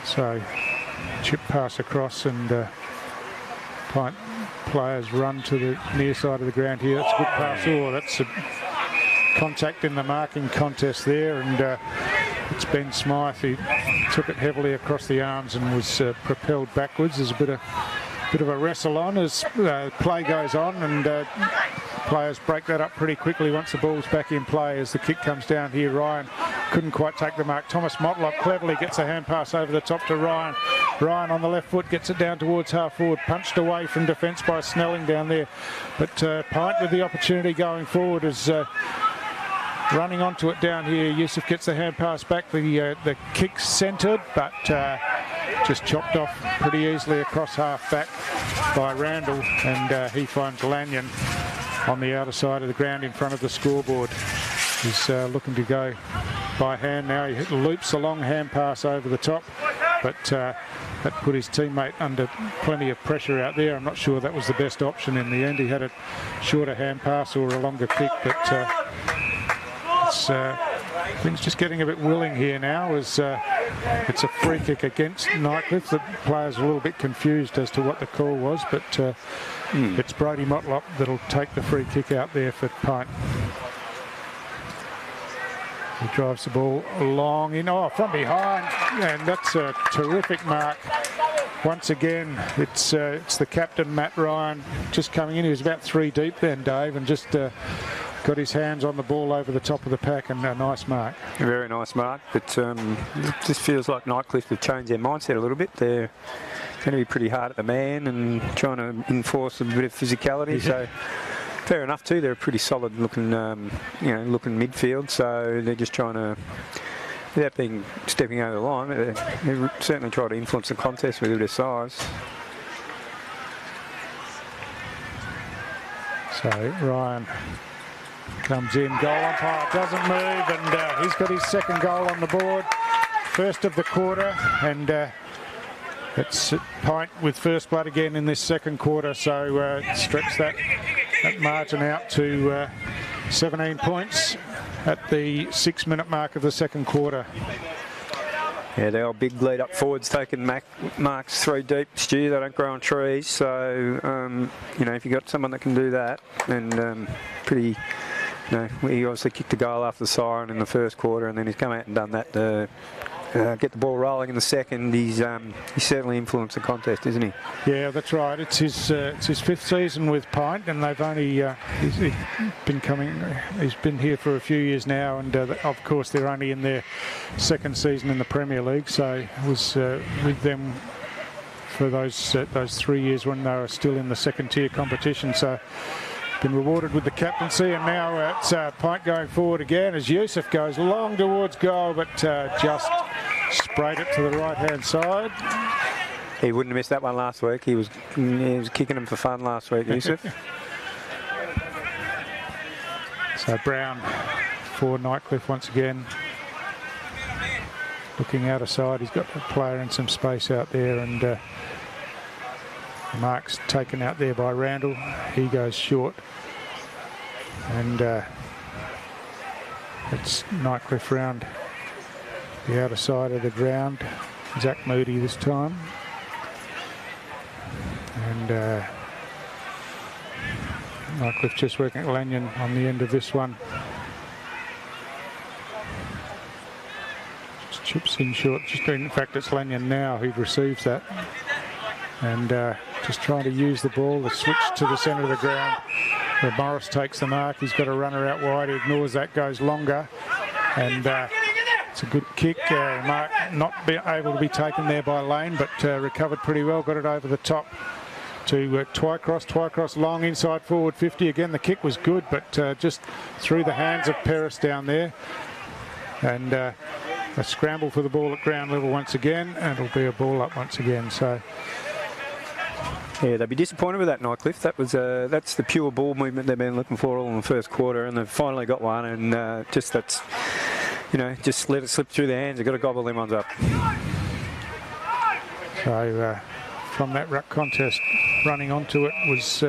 So chip pass across, and Pint players run to the near side of the ground here. That's a good pass. Oh, that's a contact in the marking contest there, and it's Ben Smythe. He took it heavily across the arms and was propelled backwards. There's a bit of a wrestle on as play goes on, and players break that up pretty quickly once the ball's back in play as the kick comes down here. Ryan couldn't quite take the mark. Thomas Motlop cleverly gets a hand pass over the top to Ryan. Ryan on the left foot gets it down towards half forward, punched away from defence by Snelling down there. But Pint with the opportunity going forward is running onto it down here. Yusuf gets the hand pass back. The kick centred, but just chopped off pretty easily across half back by Randall, and he finds Lanyon on the outer side of the ground in front of the scoreboard. He's looking to go by hand now. He loops a long hand pass over the top, but that put his teammate under plenty of pressure out there. I'm not sure that was the best option in the end. He had a shorter hand pass or a longer kick, but it's things just getting a bit willing here now as it's a free kick against Nightcliff. The players are a little bit confused as to what the call was, but it's Brody Motlop that'll take the free kick out there for PINT. He drives the ball long in, from behind, and that's a terrific mark. Once again, it's the captain, Matt Ryan, just coming in. He was about 3 deep then, Dave, and just got his hands on the ball over the top of the pack, and a nice mark. A very nice mark, but it just feels like Nightcliff have changed their mindset a little bit. They're going to be pretty hard at the man and trying to enforce a bit of physicality, so fair enough too. They're a pretty solid looking, looking midfield, so they're just trying to, without stepping over the line, they certainly try to influence the contest with their size. So Ryan comes in, goal umpire doesn't move, and he's got his second goal on the board, first of the quarter, and it's PINT with first blood again in this second quarter, so stretch that margin out to 17 points at the 6-minute mark of the second quarter. Yeah, they are big lead-up forwards taking marks 3 deep, Stu. They don't grow on trees, so if you've got someone that can do that, then pretty. He obviously kicked a goal after the siren in the first quarter, and then he's come out and done that to get the ball rolling in the second. He's certainly influenced the contest, isn't he? Yeah, that's right. It's his 5th season with PINT, and they've only he's been here for a few years now, and of course they're only in their 2nd season in the Premier League. So I was with them for those 3 years when they were still in the 2nd tier competition. So been rewarded with the captaincy, and now it's PINT going forward again as Yusuf goes long towards goal, but just sprayed it to the right-hand side. He wouldn't have missed that one last week. He was kicking him for fun last week, Yusuf. So Brown for Nightcliff once again. Looking out of side, he's got the player in some space out there, and mark's taken out there by Randall. He goes short, and it's Nightcliff round the outer side of the ground. Zach Moody this time, and Nightcliff just working at Lanyon on the end of this one. Just chips in short. In fact, it's Lanyon now who receives that, and just trying to use the ball to switch to the centre of the ground, where Morris takes the mark. He's got a runner out wide. He ignores that, goes longer, and it's a good kick. Mark not able to be taken there by Lane, but recovered pretty well. Got it over the top to Twycross. Twycross long inside forward 50. Again, the kick was good, but just through the hands of Peris down there. And a scramble for the ball at ground level once again, and it'll be a ball up once again. So yeah, they'd be disappointed with that, Nightcliff. That's the pure ball movement they've been looking for all in the first quarter, and they've finally got one, and just let it slip through their hands. They've got to gobble them ones up. So from that ruck contest, running onto it was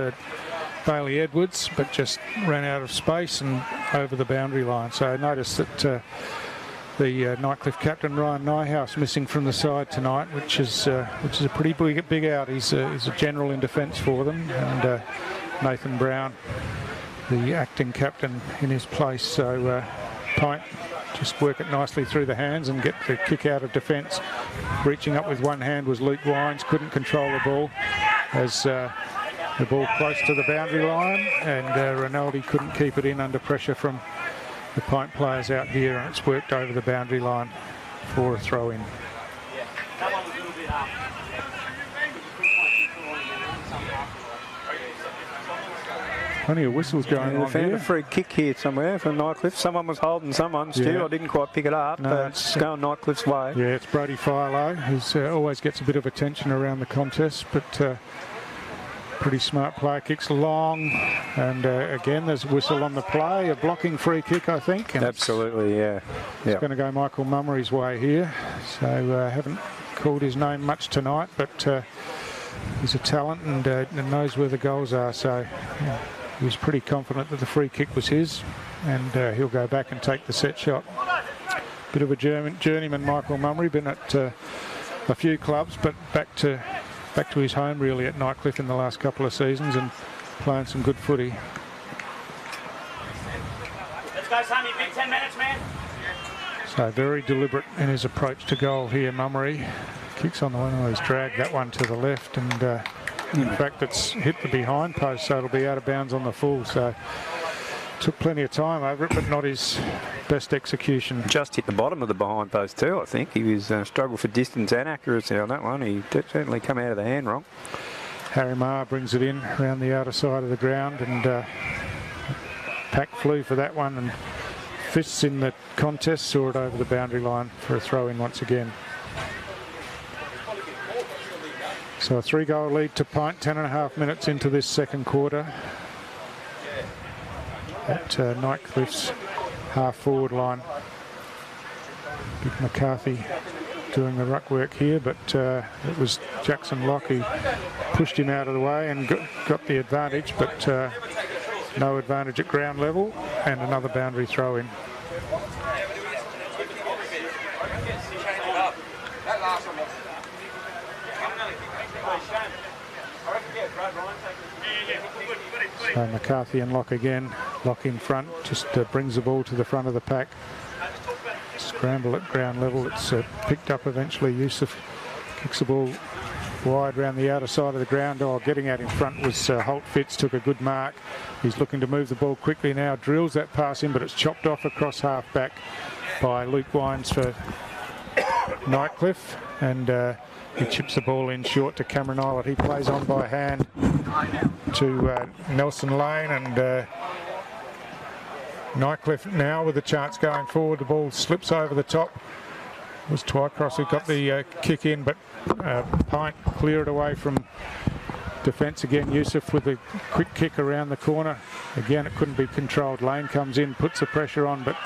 Bailey Edwards, but just ran out of space and over the boundary line. So notice that the Nightcliff captain Ryan Nyhouse missing from the side tonight, which is a pretty big out. He's a general in defence for them, and Nathan Brown, the acting captain, in his place. So PINT just work it nicely through the hands and get the kick out of defence. Reaching up with one hand was Luke Wines, couldn't control the ball as the ball close to the boundary line, and Rinaldi couldn't keep it in under pressure from the PINT players out here, and it's worked over the boundary line for a throw-in. Plenty of whistles going on found here. a free kick here somewhere for Nightcliff. Someone was holding someone, Stu. Yeah. I didn't quite pick it up, No, but it's it's going Nightcliff's way. Yeah, it's Brody Philo, who's always gets a bit of attention around the contest, but pretty smart player. Kicks long, and again, there's a whistle on the play. A blocking free kick, I think. And Absolutely, yeah. It's going to go Michael Mummery's way here. So haven't called his name much tonight, but he's a talent and knows where the goals are. So he was pretty confident that the free kick was his, and he'll go back and take the set shot. bit of a journeyman, Michael Mummery, been at a few clubs, but back to his home really at Nightcliff in the last couple of seasons and playing some good footy. Let's go, Sammy. Big 10 minutes, man. So very deliberate in his approach to goal here, Mummery. Kicks on the one, he's dragged that one to the left, and in fact it's hit the behind post, so it'll be out of bounds on the full. So took plenty of time over it, but not his best execution. Just hit the bottom of the behind post too, I think. He was struggled for distance and accuracy on that one. He certainly come out of the hand wrong. Harry Marr brings it in around the outer side of the ground, and Pack flew for that one, and Fists in the contest saw it over the boundary line for a throw in once again. So a 3-goal lead to PINT, 10.5 minutes into this second quarter at Nightcliff's half-forward line. Big McCarthy doing the ruck work here, but it was Jackson Locke who pushed him out of the way and got the advantage, but no advantage at ground level, and another boundary throw in. So McCarthy and Locke again. Locke in front, just brings the ball to the front of the pack. Scramble at ground level. It's picked up eventually. Yusuf kicks the ball wide round the outer side of the ground. Oh, getting out in front was Holt Fitz, took a good mark. He's looking to move the ball quickly now. Drills that pass in, but it's chopped off across half back by Luke Wines for Nightcliff, and he chips the ball in short to Cameron Islet. He plays on by hand to Nelson Lane, and Nightcliff now with a chance going forward. The ball slips over the top. It was Twycross who got the kick in, but PINT clear it away from defence again. Yusuf with a quick kick around the corner. Again, it couldn't be controlled. Lane comes in, puts the pressure on, but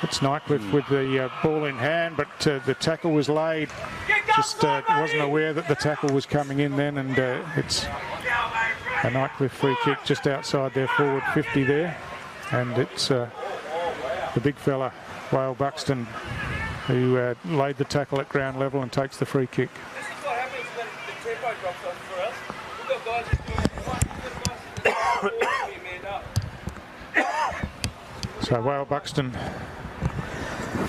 it's Nightcliff with the ball in hand, but the tackle was laid. Just wasn't aware that the tackle was coming in then, and it's a Nightcliff free kick just outside their forward 50 there. And it's the big fella, Whale Buxton, who laid the tackle at ground level and takes the free kick. So Whale Buxton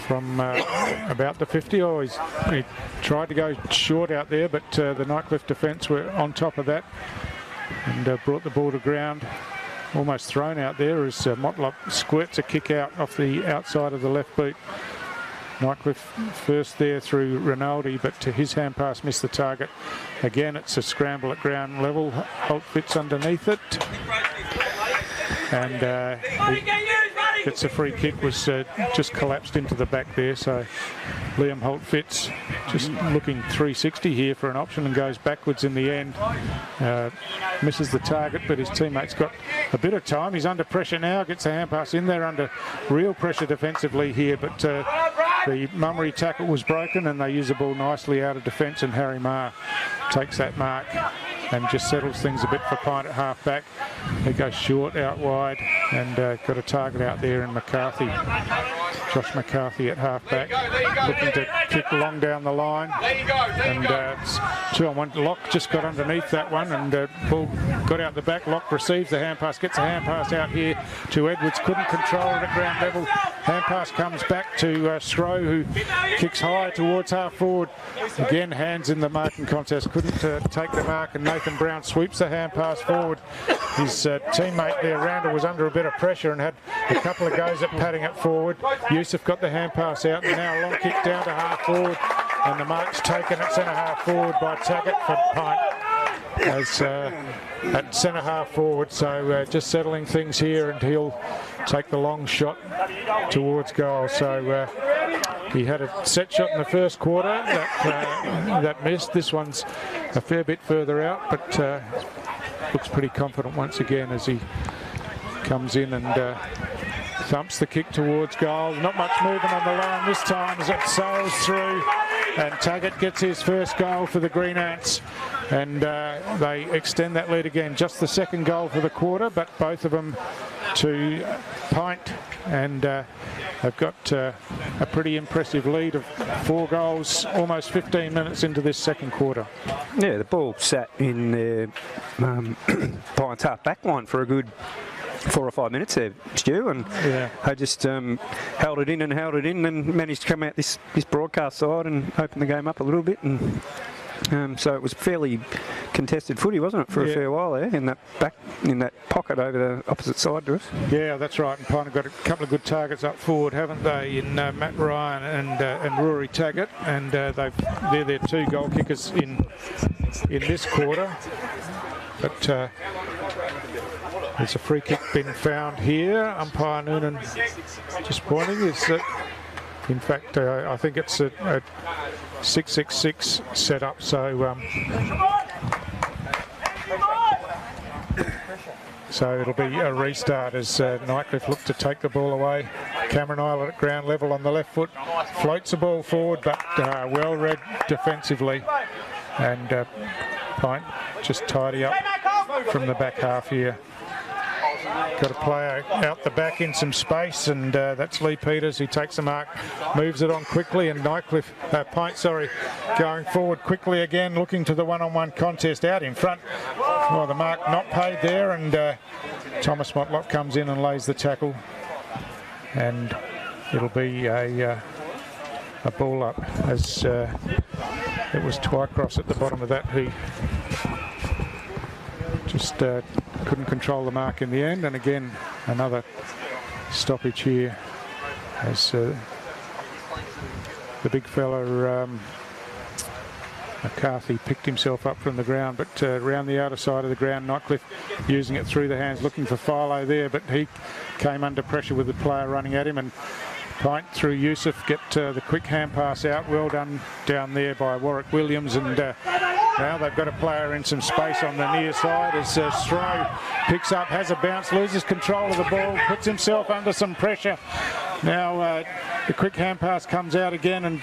from about the 50. Oh, he tried to go short out there, but the Nightcliff defence were on top of that and brought the ball to ground. Almost thrown out there as Motlop squirts a kick out off the outside of the left boot. Nightcliff first there through Rinaldi, but his hand pass missed the target. Again, it's a scramble at ground level. Holt Fitz underneath it. And gets a free kick, was just collapsed into the back there. So Liam Holt Fitz just looking 360 here for an option and goes backwards in the end. Misses the target, but his teammate's got a bit of time. He's under pressure now, gets the hand pass in there under real pressure defensively here, but the Mummery tackle was broken and they use the ball nicely out of defence, and Harry Marr takes that mark and just settles things a bit for PINT at half back. He goes short out wide and got a target out there in McCarthy. Josh McCarthy at half back, looking to kick long down the line, and it's 2-on-1. Locke just got underneath that one, and ball got out the back. Locke receives the hand pass, gets a hand pass out here to Edwards, couldn't control it at ground level. Hand pass comes back to Scrow, who kicks high towards half forward. Again, hands in the marking contest, couldn't take the mark, and Nathan Brown sweeps the hand pass forward. His teammate there, Randall, was under a bit of pressure and had a couple of goes at patting it forward. Yusuf got the hand pass out, and now a long kick down to half forward, and the mark's taken at centre half forward by Taggart for PINT as at centre half forward. So just settling things here, and he'll take the long shot towards goal. So he had a set shot in the first quarter that missed. This one's a fair bit further out, but looks pretty confident once again as he comes in and thumps the kick towards goal. Not much movement on the line this time as it sails through, and Taggart gets his first goal for the Green Ants, and they extend that lead again. Just the second goal for the quarter, but both of them to PINT, and they've got a pretty impressive lead of 4 goals almost 15 minutes into this second quarter. Yeah, the ball sat in the PINT half back line for a good 4 or 5 minutes there, Stu, and they just held it in and managed to come out this broadcast side and open the game up a little bit, and so it was fairly contested footy, wasn't it, for a fair while there in that pocket over the opposite side to us. Yeah, that's right. And Pine have got a couple of good targets up forward, haven't they? In Matt Ryan and Rory Taggart, and they're their 2 goal kickers in this quarter. But there's a free kick been found here. Umpire Noonan just pointing is that, in fact, I think it's a 6-6-6 setup. So it'll be a restart as Nightcliff look to take the ball away. Cameron Island at ground level on the left foot, floats the ball forward, but well read defensively, and PINT just tidy up from the back half here. Got a player out the back in some space, and that's Lee Peters, who takes the mark, moves it on quickly, and PINT going forward quickly again, looking to the one-on-one contest out in front. Well, the mark not paid there, and Thomas Motlop comes in and lays the tackle, and it'll be a ball up, as it was Twycross at the bottom of that who just couldn't control the mark in the end. And again, another stoppage here as the big fella McCarthy picked himself up from the ground, but around the outer side of the ground, Nightcliff using it through the hands, looking for Philo there, but he came under pressure with the player running at him, and PINT through Yusuf get the quick hand pass out. Well done down there by Warwick Williams, and now they've got a player in some space on the near side as Stroh picks up, has a bounce, loses control of the ball, puts himself under some pressure. Now the quick hand pass comes out again, and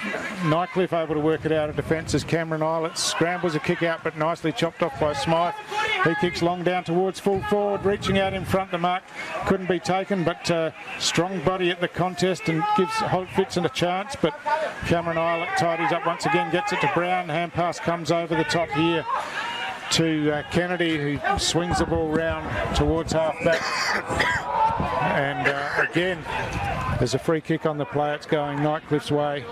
Nightcliff able to work it out of defence as Cameron Islet scrambles a kick out, but nicely chopped off by Smythe. He kicks long down towards full forward, reaching out in front. The mark couldn't be taken, but strong body at the contest and gives Holt Fitson a chance, but Cameron Islet tidies up once again, gets it to Brown. Hand pass comes over the top here to Kennedy, who swings the ball round towards half back. And again, there's a free kick on the play. It's going Nightcliff's way,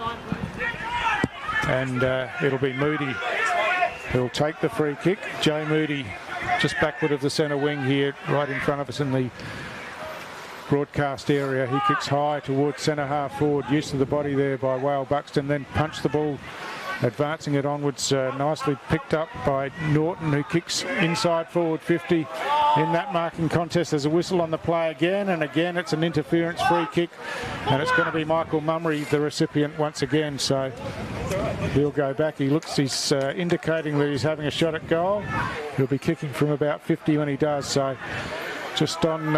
and it'll be Moody who'll take the free kick. Joe Moody just backward of the centre wing here, right in front of us in the broadcast area. He kicks high towards centre half forward, use of the body there by Wale Buxton, then punched the ball, advancing it onwards, nicely picked up by Norton, who kicks inside forward 50 in that marking contest. There's a whistle on the play again, and again it's an interference free kick, and it's going to be Michael Mummery, the recipient, once again. So he'll go back. He's indicating that he's having a shot at goal. He'll be kicking from about 50 when he does. So just on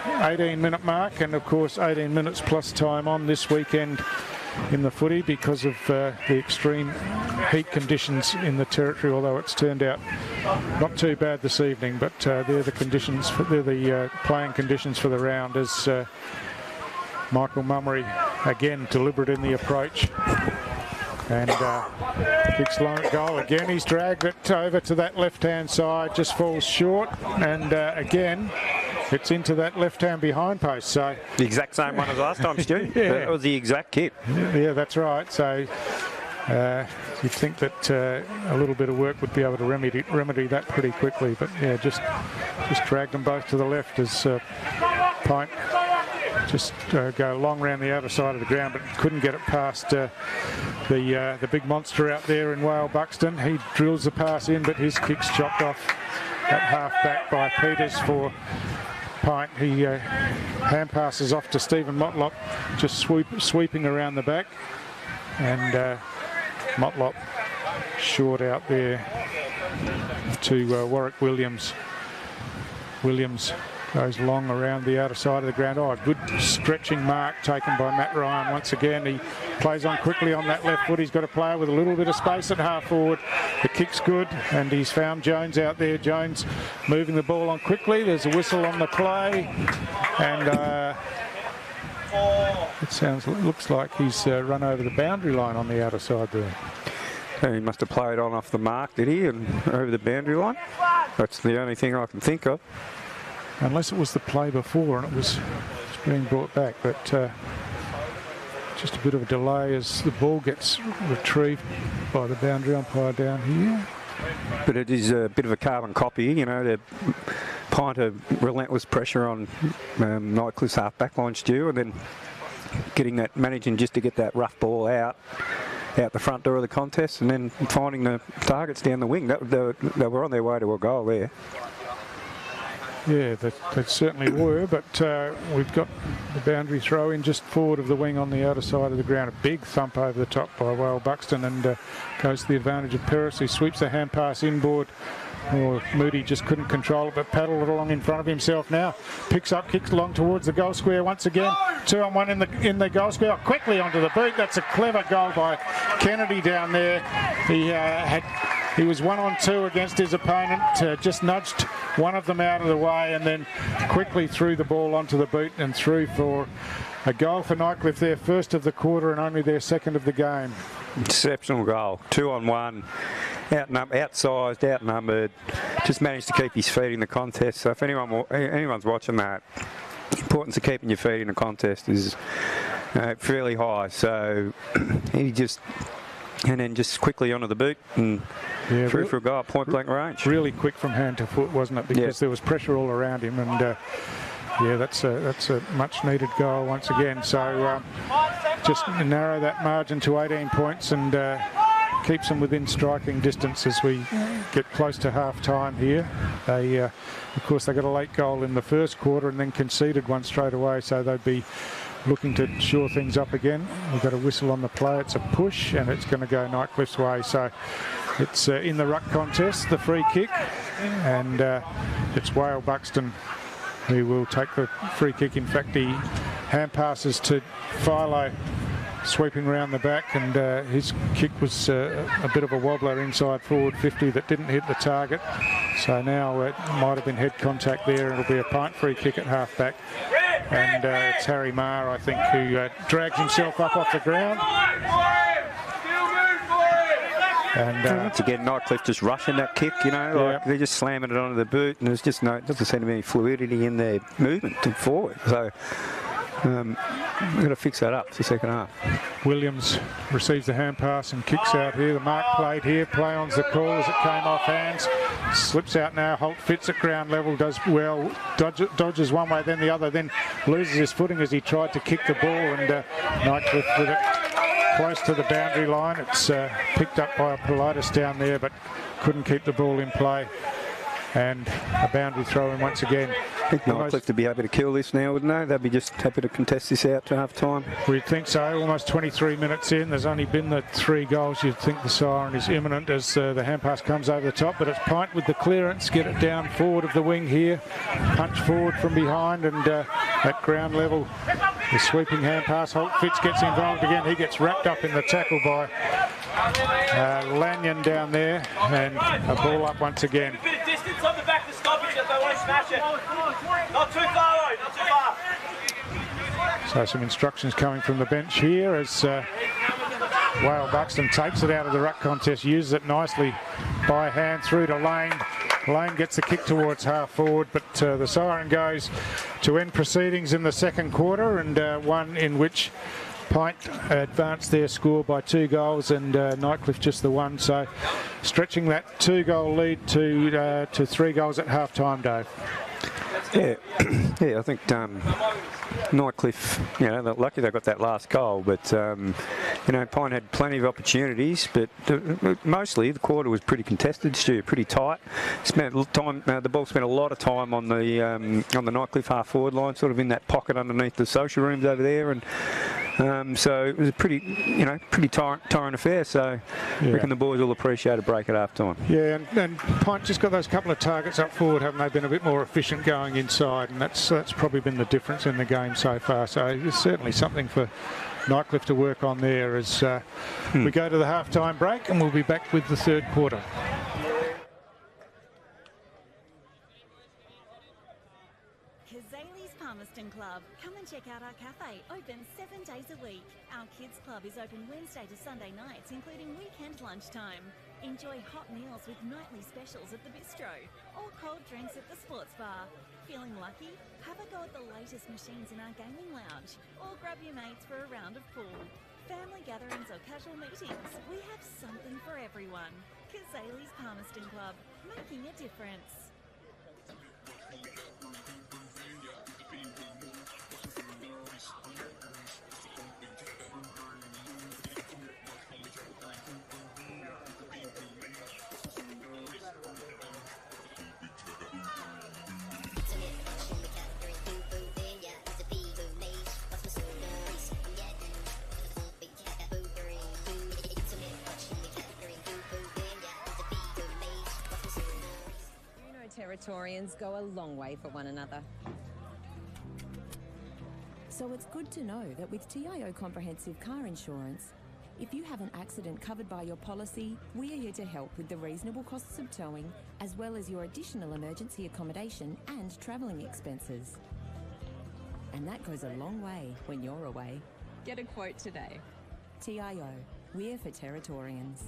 18-minute mark, and of course 18 minutes plus time on this weekend in the footy because of the extreme heat conditions in the territory, although it's turned out not too bad this evening, but they're the conditions, they're the playing conditions for the round, as Michael Mummery again deliberate in the approach and kicks long at goal again. He's dragged it over to that left-hand side, just falls short, and again it's into that left-hand behind post. So the exact same one as last time, Stu. Yeah. That was the exact kit. Yeah, that's right. So you'd think that a little bit of work would be able to remedy that pretty quickly, but yeah, just dragged them both to the left as PINT just go long round the outer side of the ground, but couldn't get it past the big monster out there in Wale Buxton. He drills the pass in, but his kick's chopped off at half back by Peters for PINT. He hand passes off to Stephen Motlop, just sweeping around the back, and Motlop short out there to Warwick Williams. Williams Goes long around the outer side of the ground. Oh, a good stretching mark taken by Matt Ryan once again. He plays on quickly on that left foot. He's got a player with a little bit of space at half forward. The kick's good, and he's found Jones out there. Jones moving the ball on quickly. There's a whistle on the play, and looks like he's run over the boundary line on the outer side there. He must have played on off the mark, did he, and over the boundary line? That's the only thing I can think of. Unless it was the play before and it was being brought back, but just a bit of a delay as the ball gets retrieved by the boundary umpire down here. But it is a bit of a carbon copy, you know, the PINT of relentless pressure on Nightcliff's half back line, Stu, and then managing just to get that rough ball out the front door of the contest, and then finding the targets down the wing. They were on their way to a goal there. Yeah, they certainly were, but we've got the boundary throw in just forward of the wing on the outer side of the ground. A big thump over the top by Whale Buxton, and goes to the advantage of Peris, who sweeps the hand pass inboard. Moody just couldn't control it, but paddled it along in front of himself now. Picks up, kicks along towards the goal square once again. 2-on-1 in the goal square. Quickly onto the boot. That's a clever goal by Kennedy down there. He was 1-on-2 against his opponent, just nudged one of them out of the way, and then quickly threw the ball onto the boot and threw for a goal for Nightcliff, their first of the quarter and only their second of the game. Exceptional goal. 2-on-1. Outsized, outnumbered, just managed to keep his feet in the contest. So if anyone's watching that, the importance of keeping your feet in a contest is fairly high. So and then just quickly onto the boot and through for a goal at point blank range. Really quick from hand to foot, wasn't it? Because there was pressure all around him, and that's a much needed goal once again. So just narrow that margin to 18 points and keeps them within striking distance as we get close to half time here. They, of course, they got a late goal in the first quarter and then conceded one straight away, so they'd be looking to shore things up again. We've got a whistle on the play. It's a push, and it's going to go Nightcliff's way. So it's in the ruck contest, the free kick, and it's Whale Buxton who will take the free kick. In fact, he hand passes to Philo, sweeping around the back, and his kick was a bit of a wobbler inside forward 50 that didn't hit the target. So now it might have been head contact there, and it'll be a PINT free kick at half back. And it's Harry Marr, I think, who drags himself up off the ground. And once again, Nightcliff just rushing that kick, you know, like they're just slamming it onto the boot, and there's just doesn't seem to be any fluidity in their movement to forward. So we've got to fix that up for the second half. Williams receives the hand pass and kicks out here. The mark played here. Play on's the call as it came off hands. Slips out now. Holt fits at ground level, does well. Dodges one way, then the other, then loses his footing as he tried to kick the ball, and Nightcliff with it close to the boundary line. It's picked up by Politis down there, but couldn't keep the ball in play. And a boundary throw in once again. I think Nightcliff to be happy to kill this now, wouldn't they? They'd be just happy to contest this out to half time. We'd think so. Almost 23 minutes in. There's only been the 3 goals. You'd think the siren is imminent as the hand pass comes over the top, but it's PINT with the clearance. Get it down forward of the wing here. Punch forward from behind, and at ground level, the sweeping hand pass. Holt Fitz gets involved again. He gets wrapped up in the tackle by Lanyon down there, and a ball up once again. Distance on the back to stop it if they want to smash it. Not too far, though, not too far. So some instructions coming from the bench here as Whale Buxton takes it out of the ruck contest, uses it nicely by hand through to Lane. Lane gets the kick towards half forward, but the siren goes to end proceedings in the second quarter, and one in which PINT advanced their score by 2 goals and Nightcliff just the 1. So stretching that 2-goal lead to 3 goals at half time, Dave. Yeah, I think Nightcliff, you know, they're lucky they got that last goal, but you know, PINT had plenty of opportunities, but mostly the quarter was pretty contested, Stu, pretty tight. Spent time, the ball spent a lot of time on the Nightcliff half forward line, sort of in that pocket underneath the social rooms over there, and So it was a pretty torrent affair. So I reckon the boys will appreciate a break at half time. Yeah, and PINT just got those couple of targets up forward, haven't they? Been a bit more efficient going inside, and that's probably been the difference in the game so far. So it's certainly something for Nightcliff to work on there as we go to the half-time break, and we'll be back with the third quarter. Palmerston Club. Come and check out our cafe, open 7 days a week. Our kids club is open Wednesday to Sunday nights, including weekend lunchtime. Enjoy hot meals with nightly specials at the bistro, or cold drinks at the sports bar. Feeling lucky? Have a go at the latest machines in our gaming lounge, or grab your mates for a round of pool. Family gatherings or casual meetings, we have something for everyone. Kazali's Palmerston Club, making a difference. Territorians go a long way for one another. So it's good to know that with TIO Comprehensive Car Insurance, if you have an accident covered by your policy, we are here to help with the reasonable costs of towing, as well as your additional emergency accommodation and travelling expenses. And that goes a long way when you're away. Get a quote today. TIO, we're for Territorians.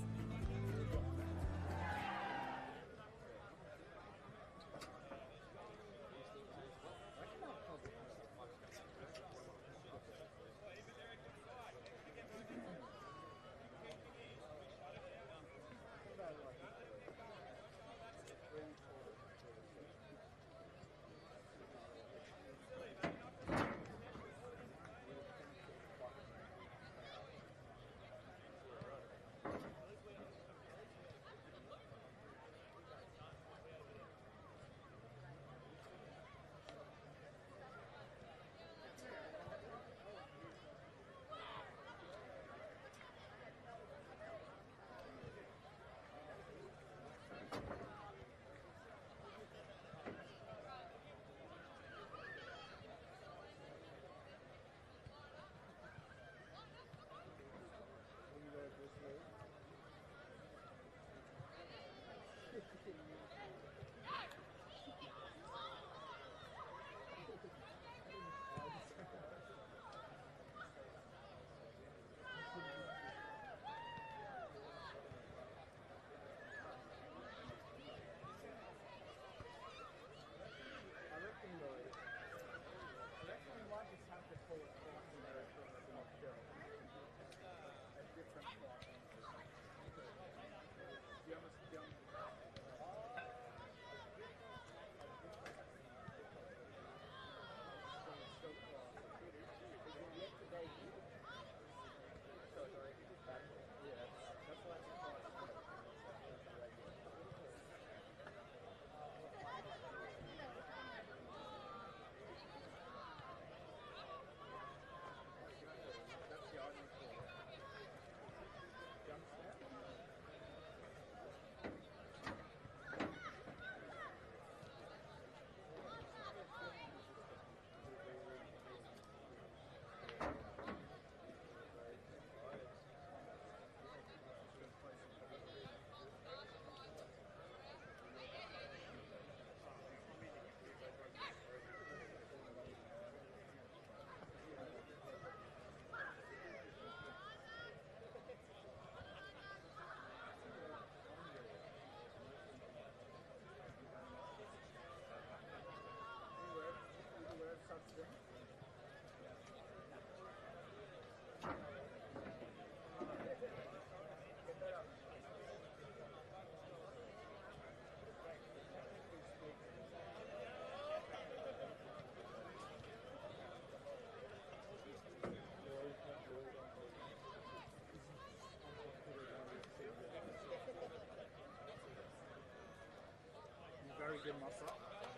Very good muscle.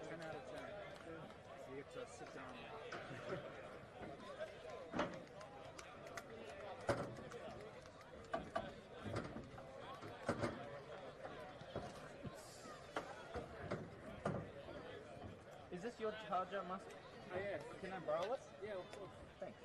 10 out of 10. So you get to sit down now. your charger must... Oh yeah, can I borrow it? Yeah, of course. Thanks.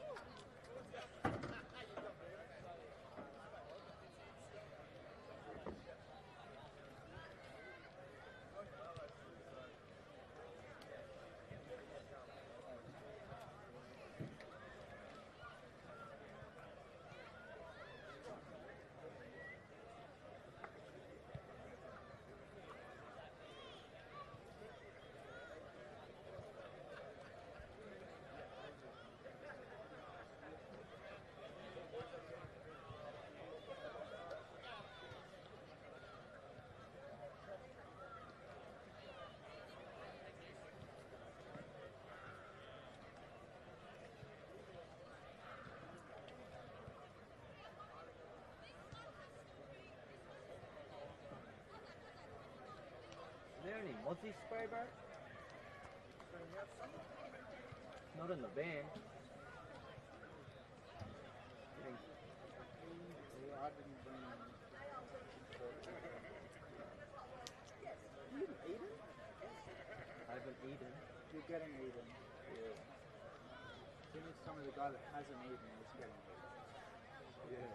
Is there any multi-spray, bro? Not in the van. I didn't bring You eaten? I haven't eaten. You're getting eaten. Yeah. I think it's some of the guy that hasn't eaten is getting eaten. Yeah.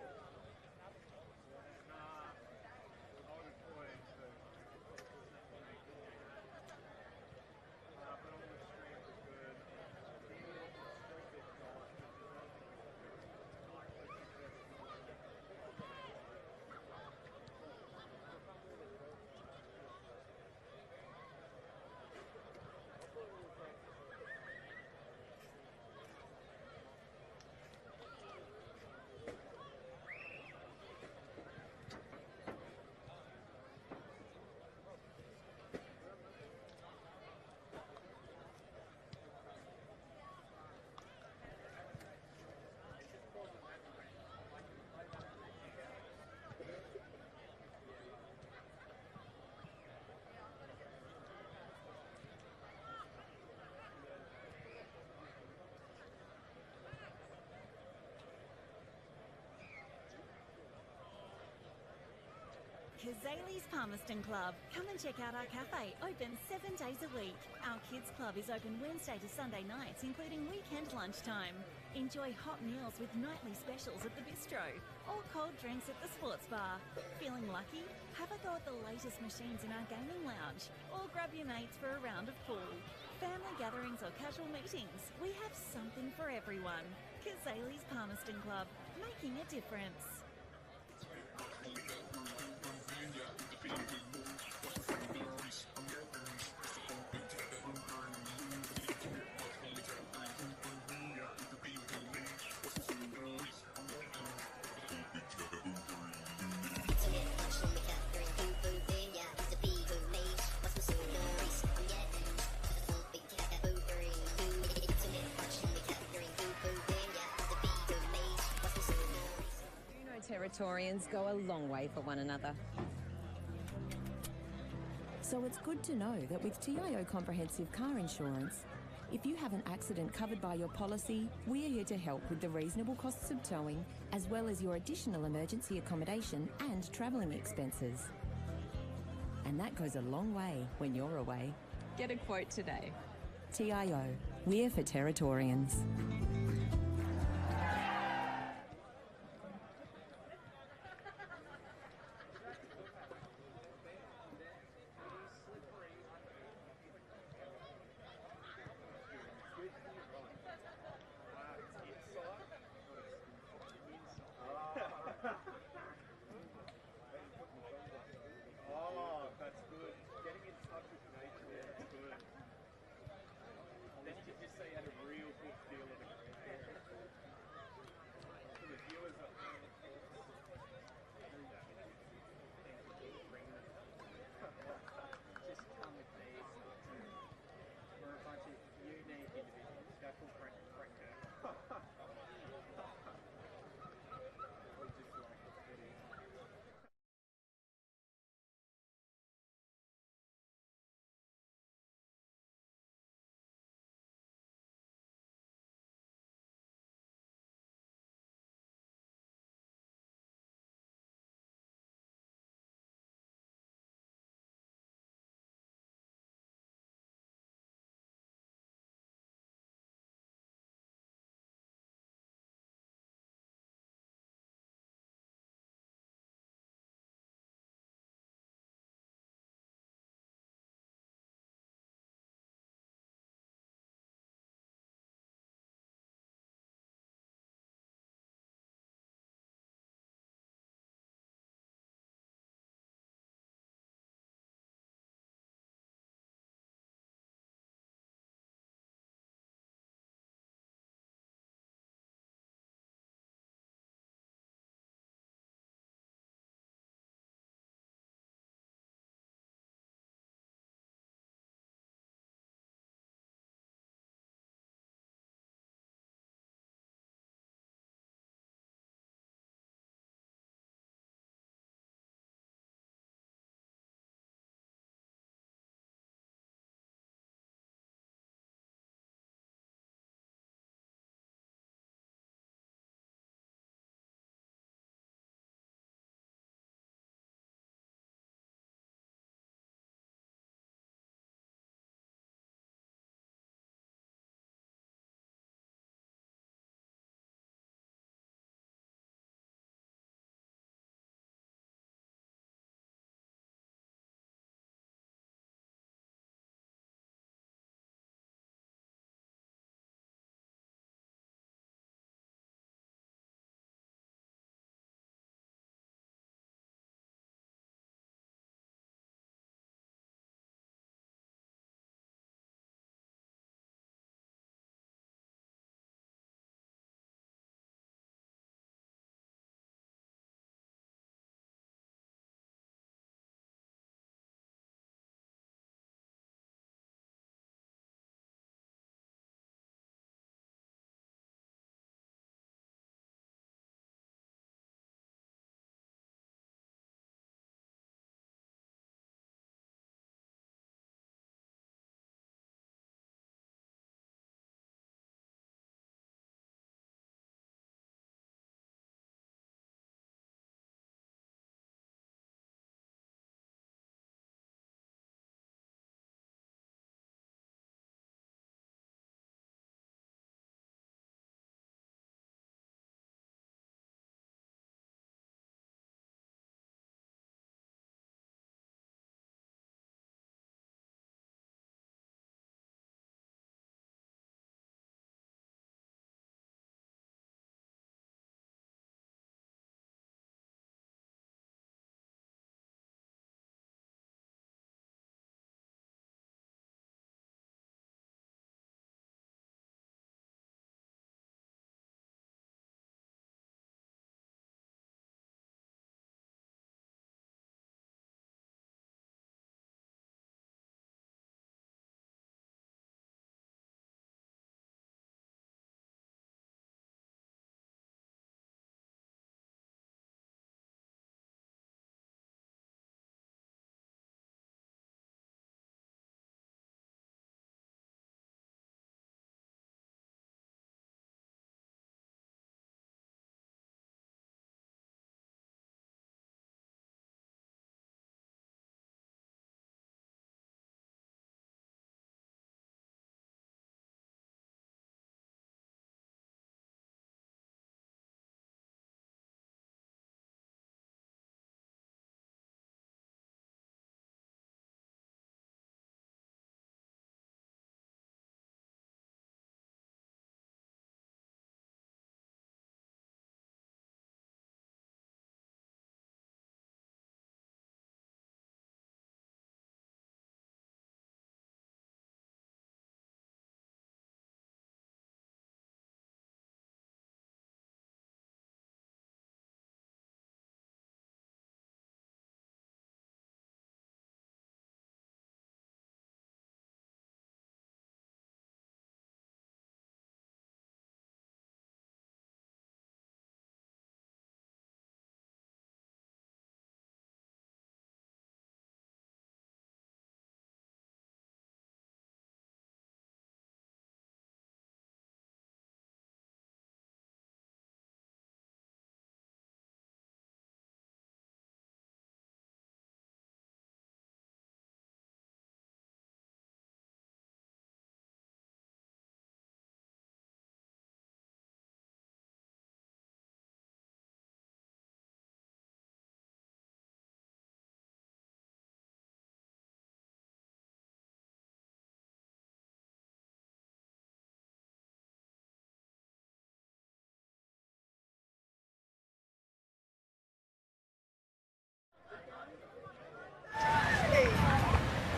Kazali's Palmerston Club. Come and check out our cafe, open 7 days a week. Our kids club is open Wednesday to Sunday nights, including weekend lunchtime. Enjoy hot meals with nightly specials at the bistro, or cold drinks at the sports bar. Feeling lucky? Have a go at the latest machines in our gaming lounge, or grab your mates for a round of pool. Family gatherings or casual meetings, we have something for everyone. Kazali's Palmerston Club, making a difference. Territorians go a long way for one another. So it's good to know that with TIO Comprehensive Car Insurance, if you have an accident covered by your policy, we're here to help with the reasonable costs of towing, as well as your additional emergency accommodation and travelling expenses. And that goes a long way when you're away. Get a quote today. TIO, we're for Territorians. Oh, that's good. Getting in touch with nature is good. Then you can just say you had a real good feel of it. For the viewers at home, just come with these. We're a bunch of unique individuals. Go full crank.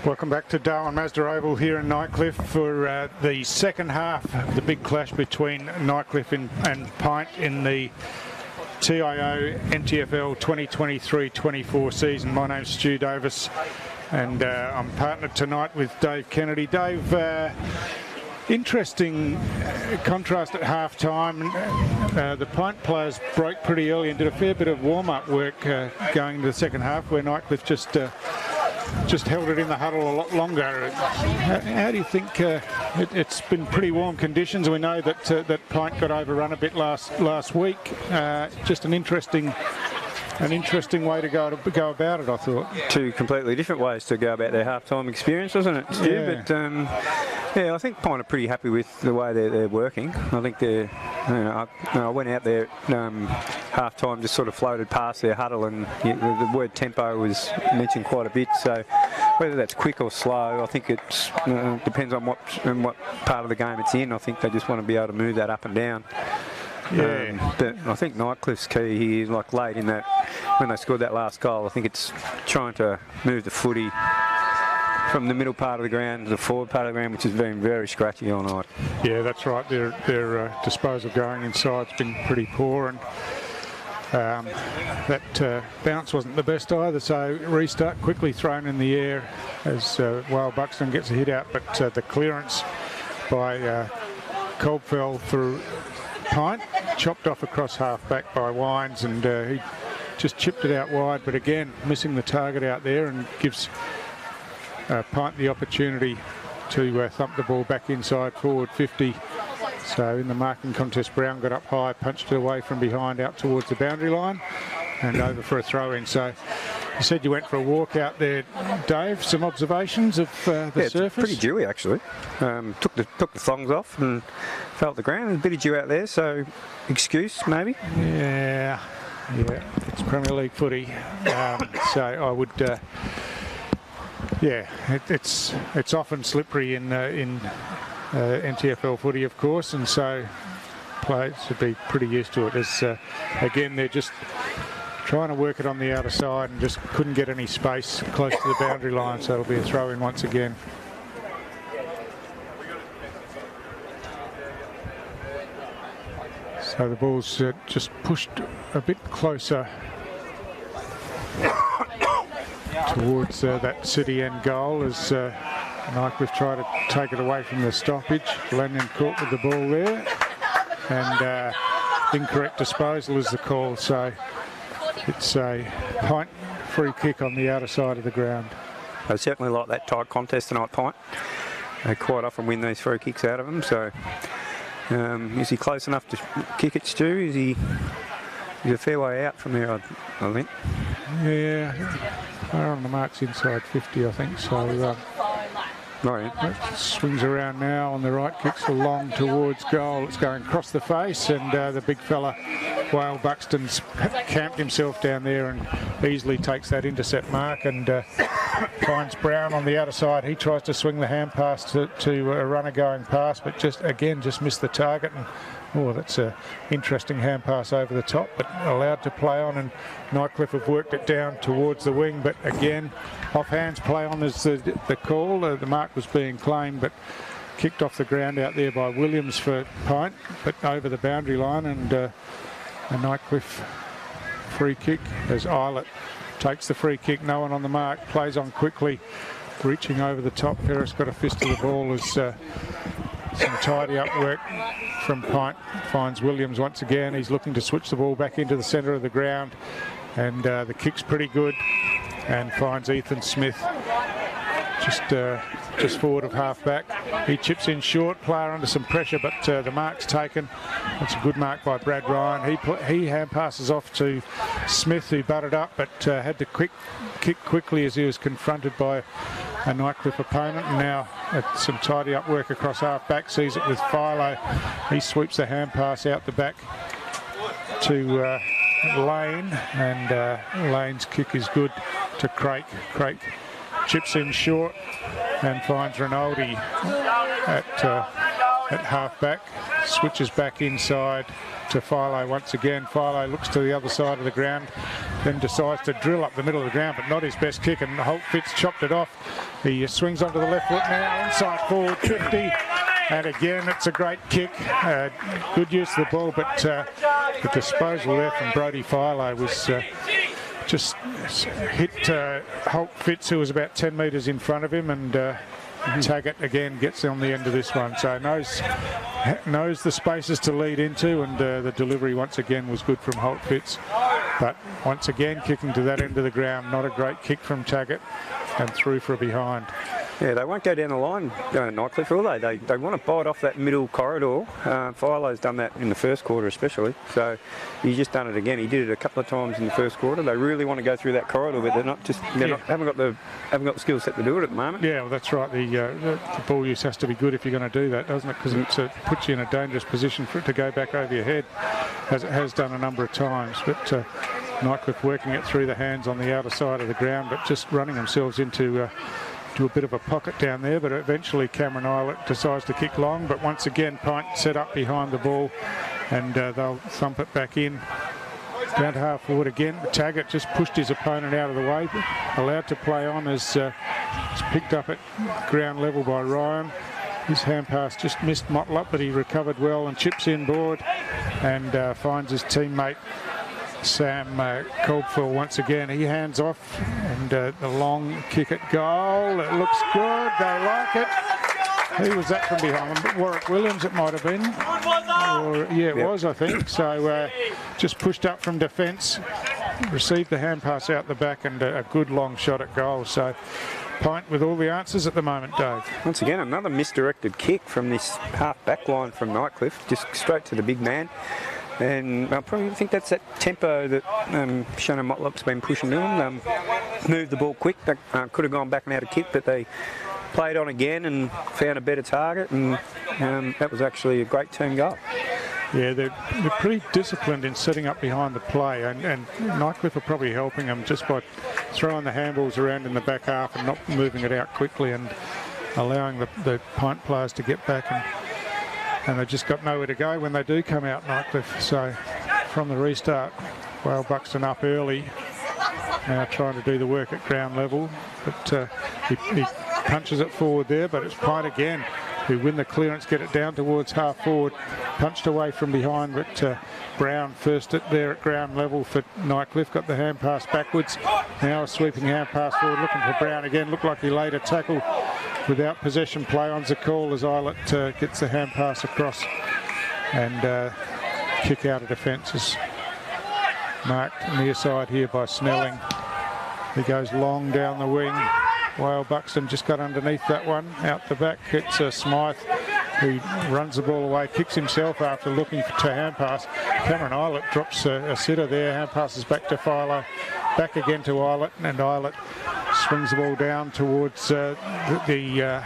Welcome back to Darwin Mazda Oval here in Nightcliff for the second half of the big clash between Nightcliff and PINT in the TIO NTFL 2023-24 season. My name's Stu Davis and I'm partnered tonight with Dave Kennedy. Dave, interesting contrast at half time. The PINT players broke pretty early and did a fair bit of warm-up work going into the second half, where Nightcliff just held it in the huddle a lot longer. How do you think it's been pretty warm conditions? We know that that PINT got overrun a bit last week. Just an interesting way to go about it, I thought. Two completely different ways to go about their half-time experience, wasn't it, Stu? Yeah. But yeah, I think PINT are pretty happy with the way they're working. I think they're, I went out there half-time, just sort of floated past their huddle, and the word tempo was mentioned quite a bit. So whether that's quick or slow, I think it depends on what part of the game it's in. I think they just want to be able to move that up and down. Yeah. But I think Nightcliff's key here, like late in that, when they scored that last goal, I think it's trying to move the footy from the middle part of the ground to the forward part of the ground, which has been very scratchy all night. Yeah, that's right. Their disposal going inside's been pretty poor, and that bounce wasn't the best either. So restart quickly thrown in the air as Wale Buxton gets a hit out, but the clearance by Coldfell for PINT, chopped off across half back by Wines, and he just chipped it out wide, but again missing the target out there, and gives PINT the opportunity to thump the ball back inside forward 50. So in the marking contest, Brown got up high, punched it away from behind out towards the boundary line and over for a throw in. So you said you went for a walk out there, Dave. Some observations of the surface? It's pretty dewy actually. Took the thongs off and felt the ground. There's a bit of dew out there, so excuse maybe. Yeah, it's Premier League footy. So I would, it's often slippery in NTFL footy, of course, and so players should be pretty used to it. As again, they're just trying to work it on the outer side and just couldn't get any space close to the boundary line, so it'll be a throw in once again. So the ball's just pushed a bit closer towards that City end goal as Nightcliff tried to take it away from the stoppage. Lanyon caught with the ball there, and incorrect disposal is the call. So it's a PINT free kick on the outer side of the ground. They certainly like that tight contest tonight, PINT. They quite often win these free kicks out of them. So is he close enough to kick it, Stu? He's a fair way out from there, I think. Yeah, they're on the marks inside 50, I think. So Right. swings around now on the right, kicks along towards goal. It's going across the face, and the big fella, Wale Buxton's camped himself down there and easily takes that intercept mark, and finds Brown on the outer side. He tries to swing the hand pass to a runner going past, but just missed the target. And that's an interesting hand pass over the top, but allowed to play on, and Nightcliff have worked it down towards the wing, but again, off hands play on is the call. The mark was being claimed, but kicked off the ground out there by Williams for PINT, but over the boundary line, and a Nightcliff free kick as Eilert takes the free kick. No one on the mark, plays on quickly, reaching over the top. Ferris got a fist of the ball as some tidy up work from PINT. Finds Williams once again. He's looking to switch the ball back into the centre of the ground, and the kick's pretty good, and finds Ethan Smith just forward of half back. He chips in short, player under some pressure, but the mark's taken. That's a good mark by Brad Ryan. He hand passes off to Smith, who butted up, but had to kick quickly as he was confronted by a Nightcliff opponent. And now some tidy up work across half back, sees it with Philo. He sweeps the hand pass out the back to Lane, and Lane's kick is good to Craik. Craik chips in short and finds Rinaldi at half back, switches back inside to Philo once again. Philo looks to the other side of the ground, then decides to drill up the middle of the ground, but not his best kick, and Holt Fitz chopped it off. He swings onto the left foot now, inside forward 50, and again it's a great kick. Good use of the ball, but the disposal there from Brodie Philo was just hit Holt Fitz, who was about 10 metres in front of him, and Taggart again gets on the end of this one, so knows the spaces to lead into, and the delivery once again was good from Holt Fitz. But once again, kicking to that end of the ground, not a great kick from Taggart, and through for a behind. Yeah, they won't go down the line, Nightcliff, will they? They want to bite off that middle corridor. Philo's done that in the first quarter especially, so he's just done it again. He did it a couple of times in the first quarter. They really want to go through that corridor, but haven't got the skill set to do it at the moment. Yeah, well, that's right. The ball use has to be good if you're going to do that, doesn't it? Because it puts you in a dangerous position for it to go back over your head, as it has done a number of times. But Nightcliff working it through the hands on the outer side of the ground, but just running themselves into a bit of a pocket down there. But eventually Cameron Eilert decides to kick long, but once again PINT set up behind the ball, and they'll thump it back in. Down to half forward again. Taggart just pushed his opponent out of the way, allowed to play on as it's picked up at ground level by Ryan. His hand pass just missed Motlop, but he recovered well and chips inboard and finds his teammate Sam Coldfield once again. He hands off, and the long kick at goal. It looks good. They like it. Who was that from behind him? Warwick Williams, it might have been. It was, I think. So just pushed up from defence, received the hand pass out the back, and a good long shot at goal. So PINT with all the answers at the moment, Dave. Once again, another misdirected kick from this half back line from Nightcliff, just straight to the big man. And I probably think that's that tempo that Shannon Motlop's been pushing to them. Moved the ball quick. They could have gone back and had a kick, but they played on again and found a better target, and that was actually a great team goal. Yeah, they're pretty disciplined in setting up behind the play, and Nightcliff are probably helping them just by throwing the handballs around in the back half and not moving it out quickly and allowing the PINT players to get back, and they've just got nowhere to go when they do come out, Nightcliff. So from the restart, Whale Buxton up early, now trying to do the work at ground level, but he punches it forward there, but it's PINT again who win the clearance, get it down towards half forward, punched away from behind, but Brown first there at ground level for Nightcliff, got the hand pass backwards, now a sweeping hand pass forward, looking for Brown again, looked like he laid a tackle without possession play on the call as Eilert gets the hand pass across, and kick out of defence is marked near side here by Snelling. He goes long down the wing. Whale Buxton just got underneath that one. Out the back, it's Smythe, who runs the ball away, kicks himself after looking to hand pass. Cameron Eilert drops a sitter there, hand passes back to Philo, back again to Eilert, and Eilert swings the ball down towards the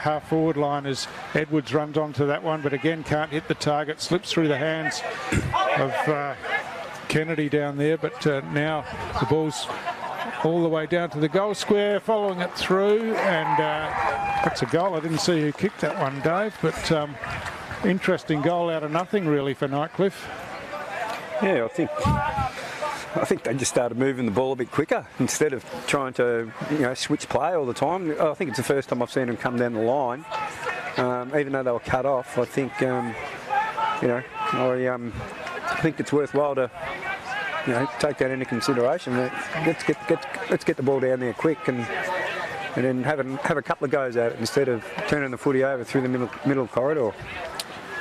half forward line as Edwards runs onto that one, but again can't hit the target, slips through the hands of Kennedy down there, but now the ball's all the way down to the goal square, following it through, and that's a goal. I didn't see who kicked that one, Dave, but interesting goal out of nothing really for Nightcliff. Yeah, I think they just started moving the ball a bit quicker instead of trying to switch play all the time. I think it's the first time I've seen them come down the line, even though they were cut off. I think I think it's worthwhile to take that into consideration. Let's get the ball down there quick and then have a couple of goes at it instead of turning the footy over through the middle corridor.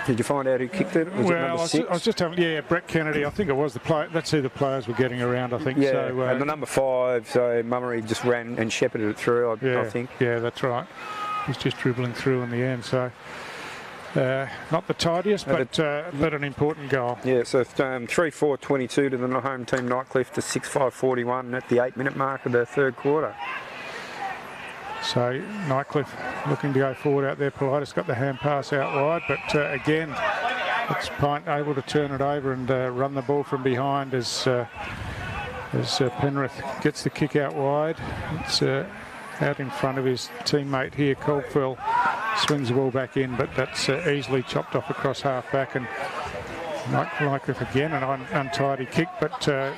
Did you find out who kicked it? Was it number 6? I was just having, Brett Kennedy. I think it was the player. That's who the players were getting around, I think. Yeah, so, and the number 5, so Mummery just ran and shepherded it through, I think. Yeah, that's right. He's just dribbling through in the end, so not the tidiest, but an important goal. Yeah, so 3-4-22 to the home team Nightcliff to 6-5-41 at the 8-minute mark of the third quarter. So Nightcliff looking to go forward out there. Politis got the hand pass out wide, but again, it's PINT able to turn it over and run the ball from behind as Penrith gets the kick out wide. It's out in front of his teammate here, Coldfield. Swings the ball back in, but that's easily chopped off across half back, and Nightcliff again, an untidy kick, but the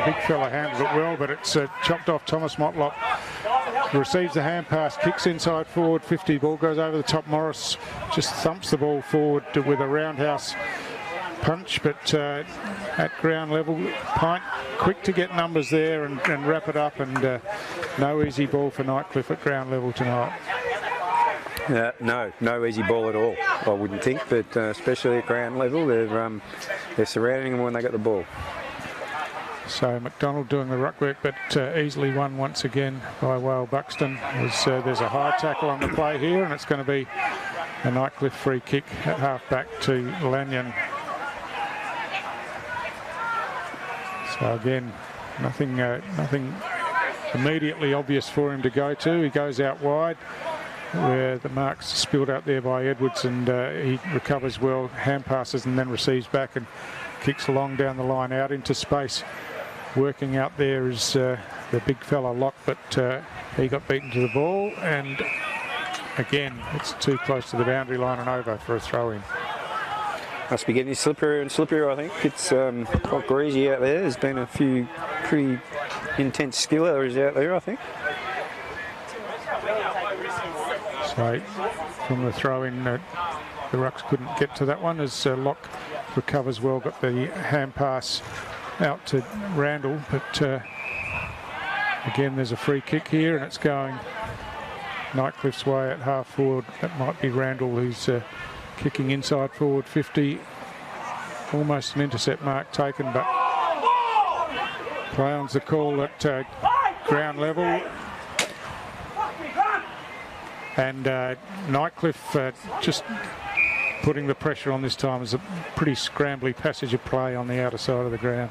big fella handled it well, but it's chopped off. Thomas Motlop receives the hand pass, kicks inside forward, 50, ball goes over the top. Morris just thumps the ball forward with a roundhouse punch, but at ground level, PINT quick to get numbers there and wrap it up, and no easy ball for Nightcliff at ground level tonight. No easy ball at all, I wouldn't think, but especially at ground level, they're surrounding them when they get the ball. So McDonald doing the ruck work, but easily won once again by Wale Buxton. There's a high tackle on the play here, and it's going to be a Nightcliff free kick at half back to Lanyon. So again, nothing immediately obvious for him to go to. He goes out wide, where the mark's spilled out there by Edwards, and he recovers well, hand passes, and then receives back and kicks along down the line out into space. Working out there is the big fella Lock, but he got beaten to the ball, and again it's too close to the boundary line and over for a throw-in. Must be getting slipperier and slipperier, I think. It's quite greasy out there. There's been a few pretty intense skill areas out there, I think. So from the throw-in, the Rucks couldn't get to that one as Locke recovers well, got the hand pass out to Randall, but again there's a free kick here, and it's going Nightcliff's way at half forward. That might be Randall who's kicking inside forward 50. Almost an intercept mark taken, but play on's the call at ground level. And Nightcliff just putting the pressure on this time. Is a pretty scrambly passage of play on the outer side of the ground.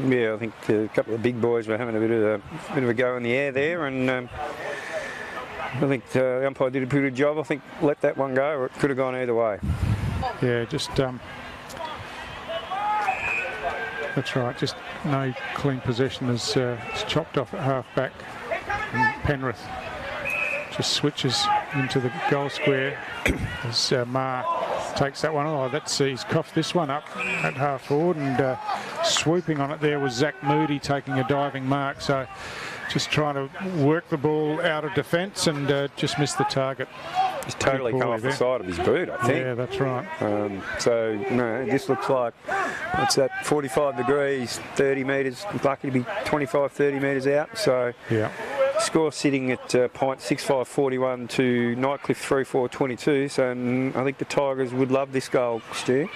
Yeah, I think a couple of big boys were having a bit of a go in the air there, and I think the umpire did a pretty good job. I think let that one go, or it could have gone either way. Yeah, just that's right. Just no clean possession as it's chopped off at half back, and Penrith just switches into the goal square as Ma takes that one. Oh, he's coughed this one up at half forward, and swooping on it there was Zach Moody taking a diving mark. So just trying to work the ball out of defence and just missed the target. He's totally come off the side of his boot, I think. Yeah, that's right. So, no, this looks like, what's that, 45 degrees, 30 metres, lucky to be 25, 30 metres out. So, yeah. Score sitting at PINT 6-5-41 to Nightcliff 3-4-22. So, I think the Tigers would love this goal, Stu.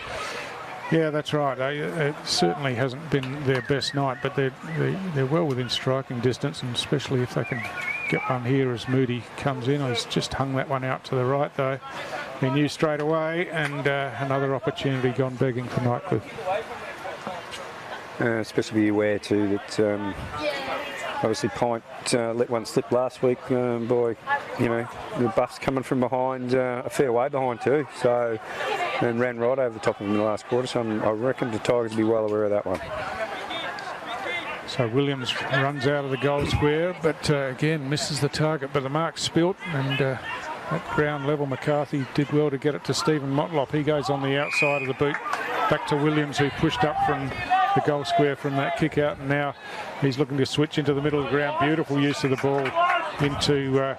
Yeah, that's right. It certainly hasn't been their best night, but they're well within striking distance, and especially if they can get one here as Moody comes in. He's just hung that one out to the right, though. He knew straight away, and another opportunity gone begging for Nightcliff. Especially be aware too that obviously PINT let one slip last week. Boy, you know, the Buffs coming from behind, a fair way behind too. So, and ran right over the top of them in the last quarter. So I reckon the Tigers will be well aware of that one. So Williams runs out of the goal square, but again misses the target. But the mark's spilt, and at ground level, McCarthy did well to get it to Stephen Motlop. He goes on the outside of the boot, back to Williams, who pushed up from the goal square from that kick out, and now he's looking to switch into the middle of the ground. Beautiful use of the ball into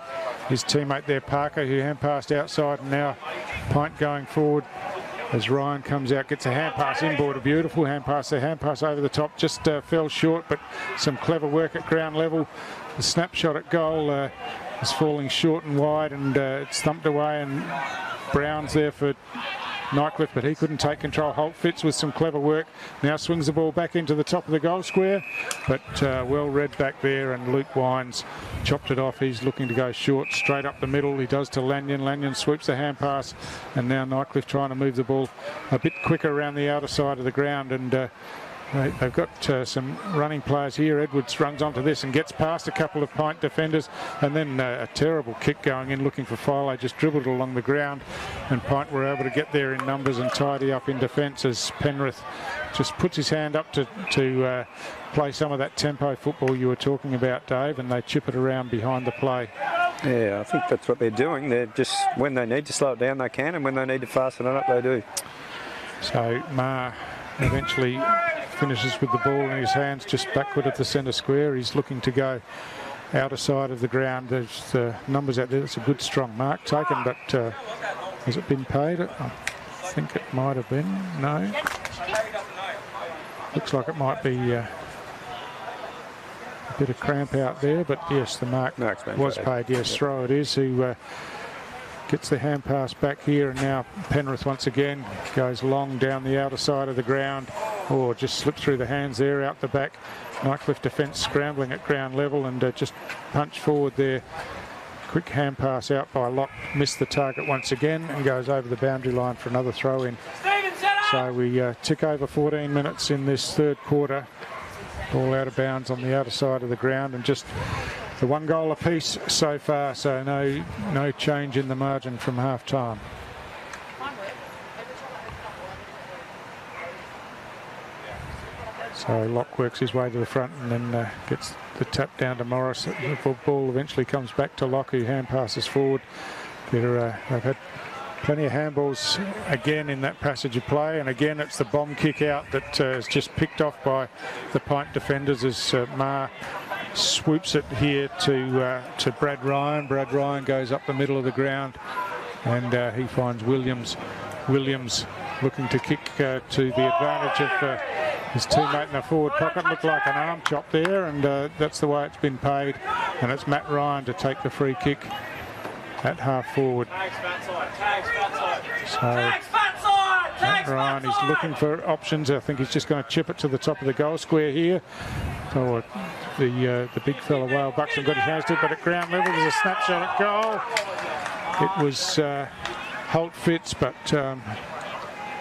his teammate there, Parker, who hand passed outside, and now PINT going forward as Ryan comes out, gets a hand pass inboard, a beautiful hand pass. The hand pass over the top just fell short, but some clever work at ground level. The snapshot at goal is falling short and wide, and it's thumped away, and Brown's there for Nightcliff, but he couldn't take control. Holt Fitz with some clever work. Now swings the ball back into the top of the goal square, but well read back there, and Luke Wines chopped it off. He's looking to go short, straight up the middle. He does to Lanyon. Lanyon swoops the hand pass, and now Nightcliff trying to move the ball a bit quicker around the outer side of the ground, and they've got some running players here. Edwards runs onto this and gets past a couple of PINT defenders, and then a terrible kick going in looking for Philo, just dribbled along the ground, and PINT were able to get there in numbers and tidy up in defence as Penrith just puts his hand up to play some of that tempo football you were talking about, Dave, and they chip it around behind the play. Yeah, I think that's what they're doing. They're just, when they need to slow it down, they can, and when they need to fasten it up, they do. So Ma eventually finishes with the ball in his hands just backward of the centre square. He's looking to go outer side of the ground. There's numbers out there. It's a good strong mark taken, but has it been paid? I think it might have been. No. Looks like it might be a bit of cramp out there, but yes, the mark was paid. Yes, throw it is, who gets the hand pass back here, and now Penrith once again goes long down the outer side of the ground, or just slipped through the hands there out the back. Nightcliff defence scrambling at ground level and just punch forward there. Quick hand pass out by Locke, missed the target once again and goes over the boundary line for another throw in. So we tick over 14 minutes in this third quarter. Ball out of bounds on the outer side of the ground, and just the 1 goal apiece so far, so no change in the margin from half time. So Locke works his way to the front and then gets the tap down to Morris. The ball eventually comes back to Locke, who hand passes forward. They've had plenty of handballs again in that passage of play, and again it's the bomb kick out that is just picked off by the PINT defenders as Ma swoops it here to Brad Ryan. Brad Ryan goes up the middle of the ground, and he finds Williams. Williams looking to kick to the advantage of his teammate in the forward pocket. Looked like an arm chop there, and that's the way it's been paid, and it's Matt Ryan to take the free kick at half forward. So Matt Ryan is looking for options. I think he's just going to chip it to the top of the goal square here. So the big fella Whale Buxton got his hands to it, but at ground level there's a snapshot at goal. It was Holt Fitz, but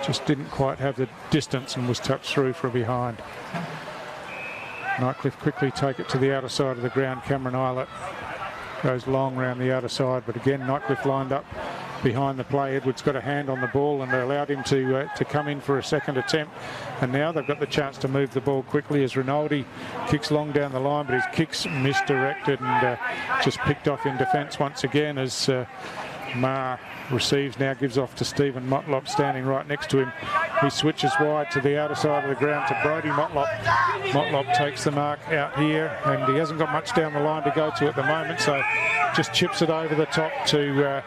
just didn't quite have the distance and was touched through from behind. Nightcliff quickly take it to the outer side of the ground. Cameron Eilert goes long round the outer side, but again Nightcliff lined up behind the play. Edwards got a hand on the ball and they allowed him to come in for a second attempt, and now they've got the chance to move the ball quickly as Rinaldi kicks long down the line, but his kick's misdirected and just picked off in defence once again as Ma receives, now gives off to Stephen Motlop standing right next to him. He switches wide to the outer side of the ground to Brodie Motlop. Motlop takes the mark out here, and he hasn't got much down the line to go to at the moment, so just chips it over the top to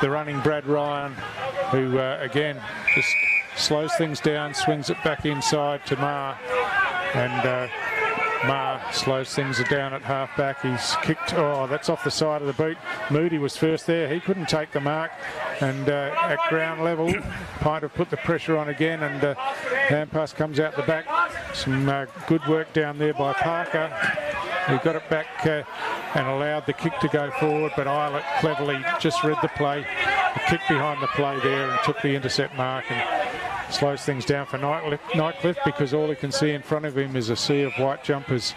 the running Brad Ryan, who again just slows things down, swings it back inside to Ma, and Ma slows things down at half back. He's kicked, oh, that's off the side of the boot. Moody was first there. He couldn't take the mark, and at ground level PINT have put the pressure on again, and hand pass comes out the back. Some good work down there by Parker, who got it back and allowed the kick to go forward, but Eilert cleverly just read the play, the kick behind the play there, and took the intercept mark and slows things down for Nightcliff, because all he can see in front of him is a sea of white jumpers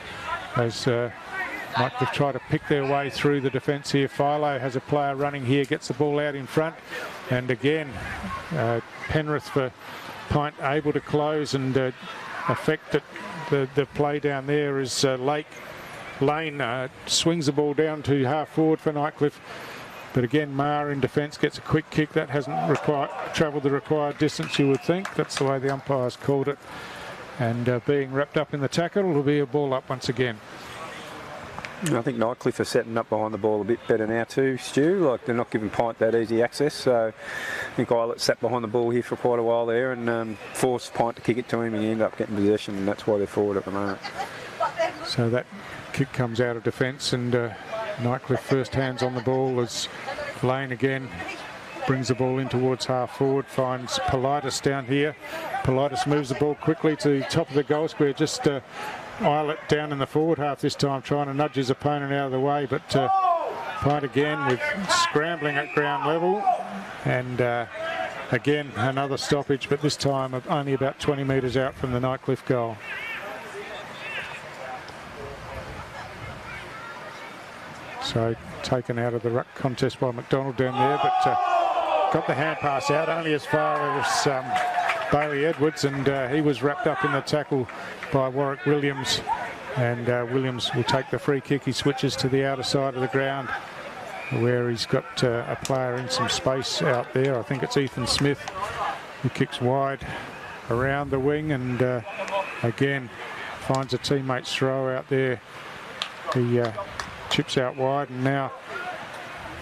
as Nightcliff try to pick their way through the defence here. Philo has a player running here, gets the ball out in front, and again Penrith for PINT able to close and affect it. The play down there is Lane swings the ball down to half forward for Nightcliff. But again, Ma in defence gets a quick kick. That hasn't travelled the required distance, you would think. That's the way the umpires called it. And being wrapped up in the tackle, it'll be a ball up once again. I think Nightcliff are setting up behind the ball a bit better now too, Stu. Like, they're not giving PINT that easy access. So I think Eilert sat behind the ball here for quite a while there and forced PINT to kick it to him, and he ended up getting possession, and that's why they're forward at the moment. So that kick comes out of defence, and Nightcliff first hands on the ball as Lane again brings the ball in towards half forward, finds Politis down here. Politis moves the ball quickly to the top of the goal square, just Eilert down in the forward half this time, trying to nudge his opponent out of the way, but PINT again with scrambling at ground level, and again another stoppage, but this time only about 20 metres out from the Nightcliff goal. So taken out of the ruck contest by McDonald down there, but got the hand pass out only as far as Bailey Edwards, and he was wrapped up in the tackle by Warwick Williams, and Williams will take the free kick. He switches to the outer side of the ground where he's got a player in some space out there. I think it's Ethan Smith, He kicks wide around the wing and again finds a teammate's throw out there. He chips out wide, and now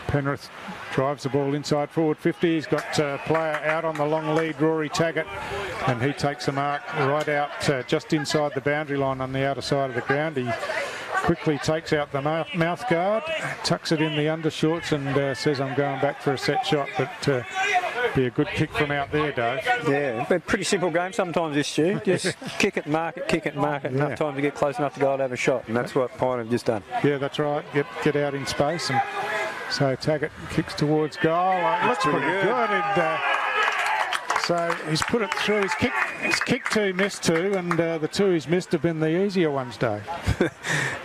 Penrith drives the ball inside forward 50. He's got a player out on the long lead, Rory Taggart, and he takes the mark right out just inside the boundary line on the outer side of the ground. He quickly takes out the mouth guard, tucks it in the undershorts, and says, I'm going back for a set shot. But be a good kick from out there, Dave. Yeah, but pretty simple game sometimes this, Stu. Just kick it, mark it, kick it, mark it. Enough time to get close enough to go and have a shot, and that's what PINT have just done. Yeah, that's right. Get out in space, and so Taggart kicks towards goal. It looks pretty good. And, so he's put it through. He's kicked 2, missed 2, and the 2 he's missed have been the easier ones, Dave.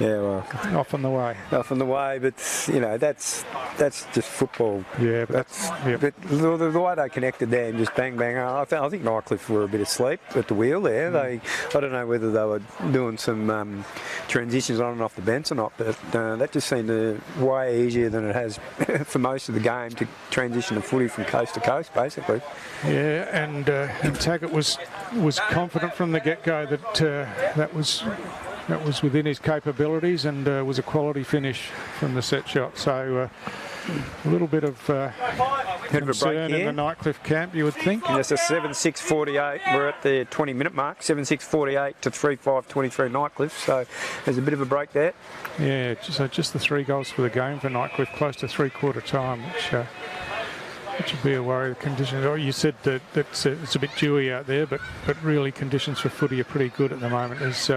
Yeah, well, off and the way. Off and the way, but you know that's just football. Yeah, but but the way they connected there and just bang bang. I think Nightcliff were a bit asleep at the wheel there. I don't know whether they were doing some transitions on and off the bench or not, but that just seemed way easier than it has for most of the game to transition the footy from coast to coast, basically. Yeah, and Taggart was confident from the get-go that that was within his capabilities, and was a quality finish from the set shot. So a little bit of concern in the Nightcliff camp, you would think. Yes, a 7:6:48. We're at the 20-minute mark. 7:6:48 to 3:5:23 Nightcliff. So there's a bit of a break there. Yeah, so just the 3 goals for the game for Nightcliff, close to 3/4 time, which would be a worry. The conditions. Oh, you said that it's a bit dewy out there, but really conditions for footy are pretty good at the moment. As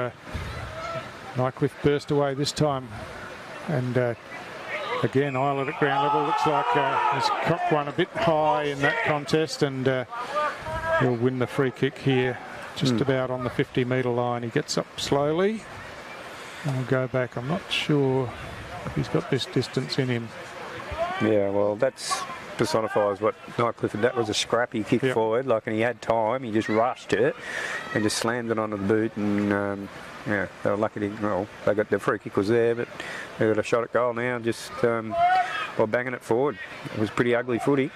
Nightcliff burst away this time, and again Islet at ground level looks like he's cocked one a bit high in that contest, and he'll win the free kick here, just about on the 50-metre line. He gets up slowly and will go back. I'm not sure if he's got this distance in him. Yeah, well, that's personifies what Nightcliff had. That was a scrappy kick forward, and he had time. He just rushed it and just slammed it onto the boot, and yeah, they were lucky they got the free kick was there, but they got a shot at goal now just by banging it forward. It was pretty ugly footy.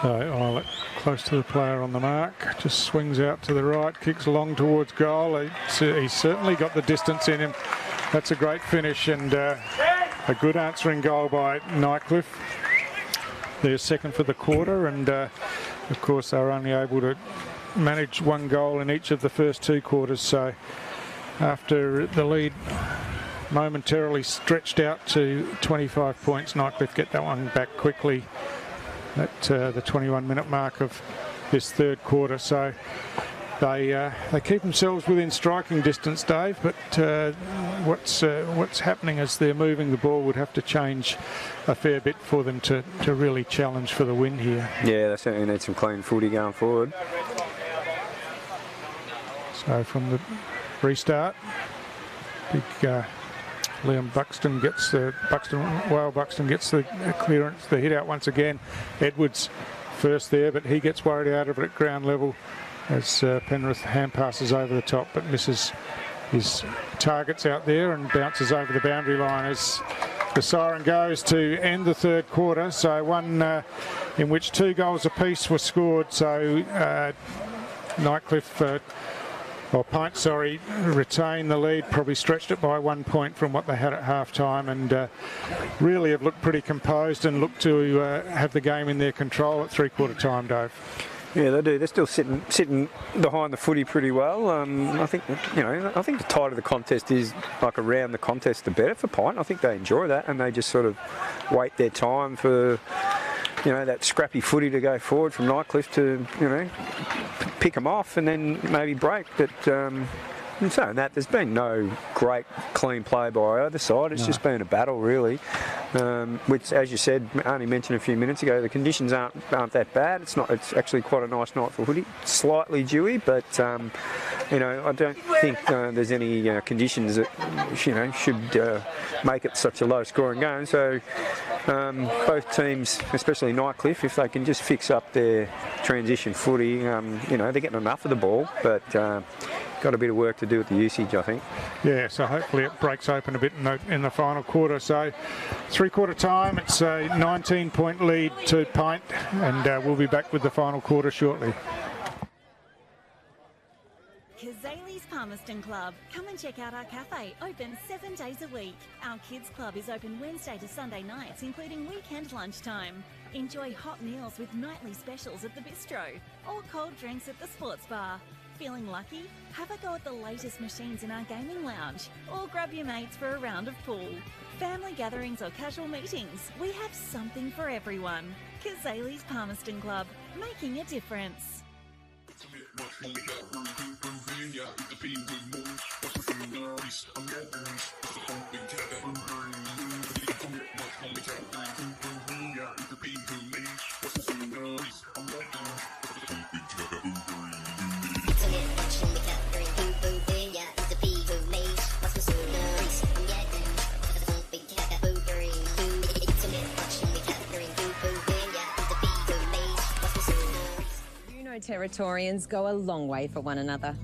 So Islet close to the player on the mark, just swings out to the right, kicks long towards goal. He's certainly got the distance in him. That's a great finish, and a good answering goal by Nightcliff. They're second for the quarter, and of course they were only able to manage 1 goal in each of the first 2 quarters. So after the lead momentarily stretched out to 25 points, Nightcliff get that one back quickly at the 21-minute mark of this 3rd quarter. So they keep themselves within striking distance, Dave, but what's happening as they're moving the ball would have to change a fair bit for them to really challenge for the win here. Yeah, they certainly need some clean footy going forward. So from the restart, big Liam Buxton gets the Buxton gets the clearance, the hit out once again. Edwards first there, but he gets worried out of it at ground level as Penrith hand passes over the top, but misses his targets out there and bounces over the boundary line as the siren goes to end the 3rd quarter. So one in which 2 goals apiece were scored. So Nightcliff, PINT, retain the lead, probably stretched it by 1 point from what they had at half-time, and really have looked pretty composed and looked to have the game in their control at 3/4 time, Dave. Yeah, they do. They're still sitting behind the footy pretty well. I think the tighter the contest is, around the contest, the better for PINT. I think they enjoy that, and they just sort of wait their time for that scrappy footy to go forward from Nightcliff to pick them off and then maybe break. But in saying that, there's been no great clean play by either side. It's just been a battle, really. Which, as you said, only mentioned a few minutes ago, the conditions aren't that bad. It's actually quite a nice night for footy. Slightly dewy, but I don't think there's any conditions that should make it such a low-scoring game. So both teams, especially Nightcliff, if they can just fix up their transition footy, they're getting enough of the ball, but got a bit of work to do with the usage, I think. Yeah, so hopefully it breaks open a bit in the final quarter. So 3/4 time, it's a 19-point lead to PINT, and we'll be back with the final quarter shortly. Kazali's Palmerston Club. Come and check out our cafe, open 7 days a week. Our kids club is open Wednesday to Sunday nights, including weekend lunchtime. Enjoy hot meals with nightly specials at the bistro, or cold drinks at the sports bar. Feeling lucky? Have a go at the latest machines in our gaming lounge, or grab your mates for a round of pool. Family gatherings or casual meetings, we have something for everyone. Kazali's Palmerston Club, making a difference. Territorians go a long way for one another.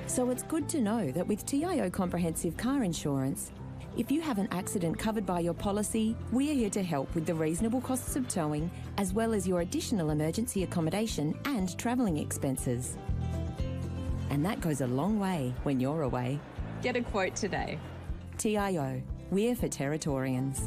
So it's good to know that with TIO Comprehensive Car Insurance, if you have an accident covered by your policy, we're here to help with the reasonable costs of towing, as well as your additional emergency accommodation and travelling expenses. And that goes a long way when you're away. Get a quote today. TIO, we're for Territorians.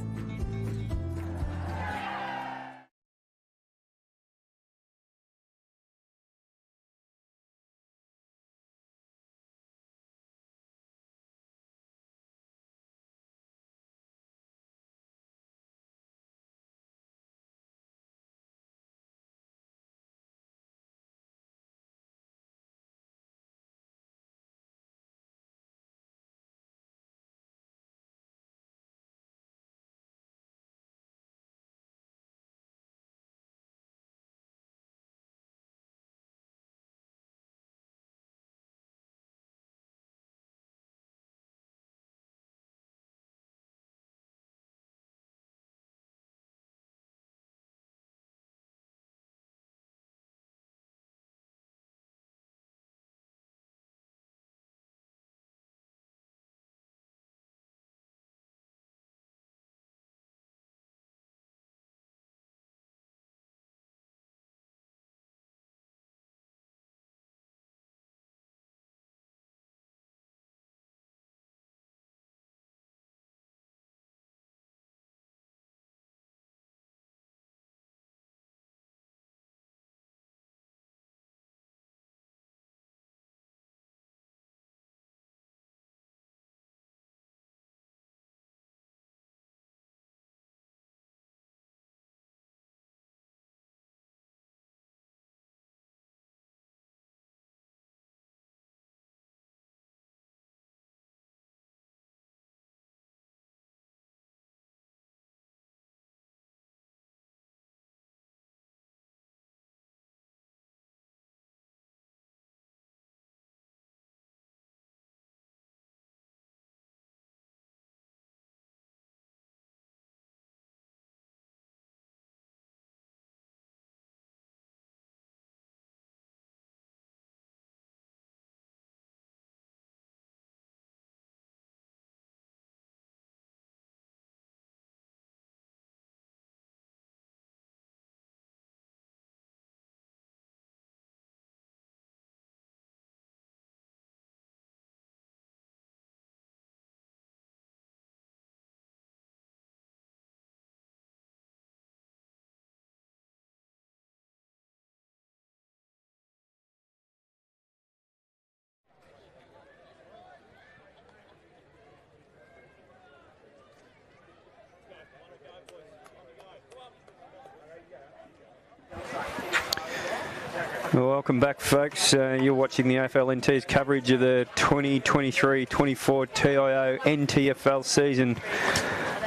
Well, welcome back, folks. You're watching the AFL NT's coverage of the 2023-24 TIO NTFL season.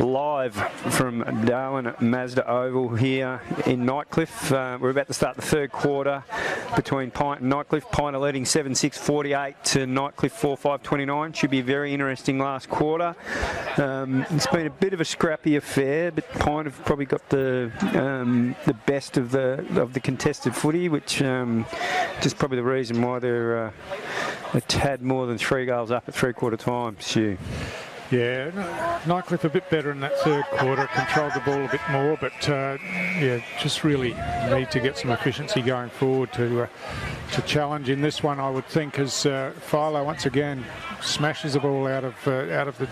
live from Darwin Mazda Oval here in Nightcliff. We're about to start the third quarter between PINT and Nightcliff. PINT are leading 7-6-48 to Nightcliff 4-5-29. Should be a very interesting last quarter. It's been a bit of a scrappy affair, but PINT have probably got the best of the contested footy, which just probably the reason why they're a tad more than 3 goals up at three-quarter time, Stu. Yeah, Nightcliff a bit better in that third quarter, controlled the ball a bit more, but yeah, just really need to get some efficiency going forward to challenge in this one, I would think, as Philo once again smashes the ball out of the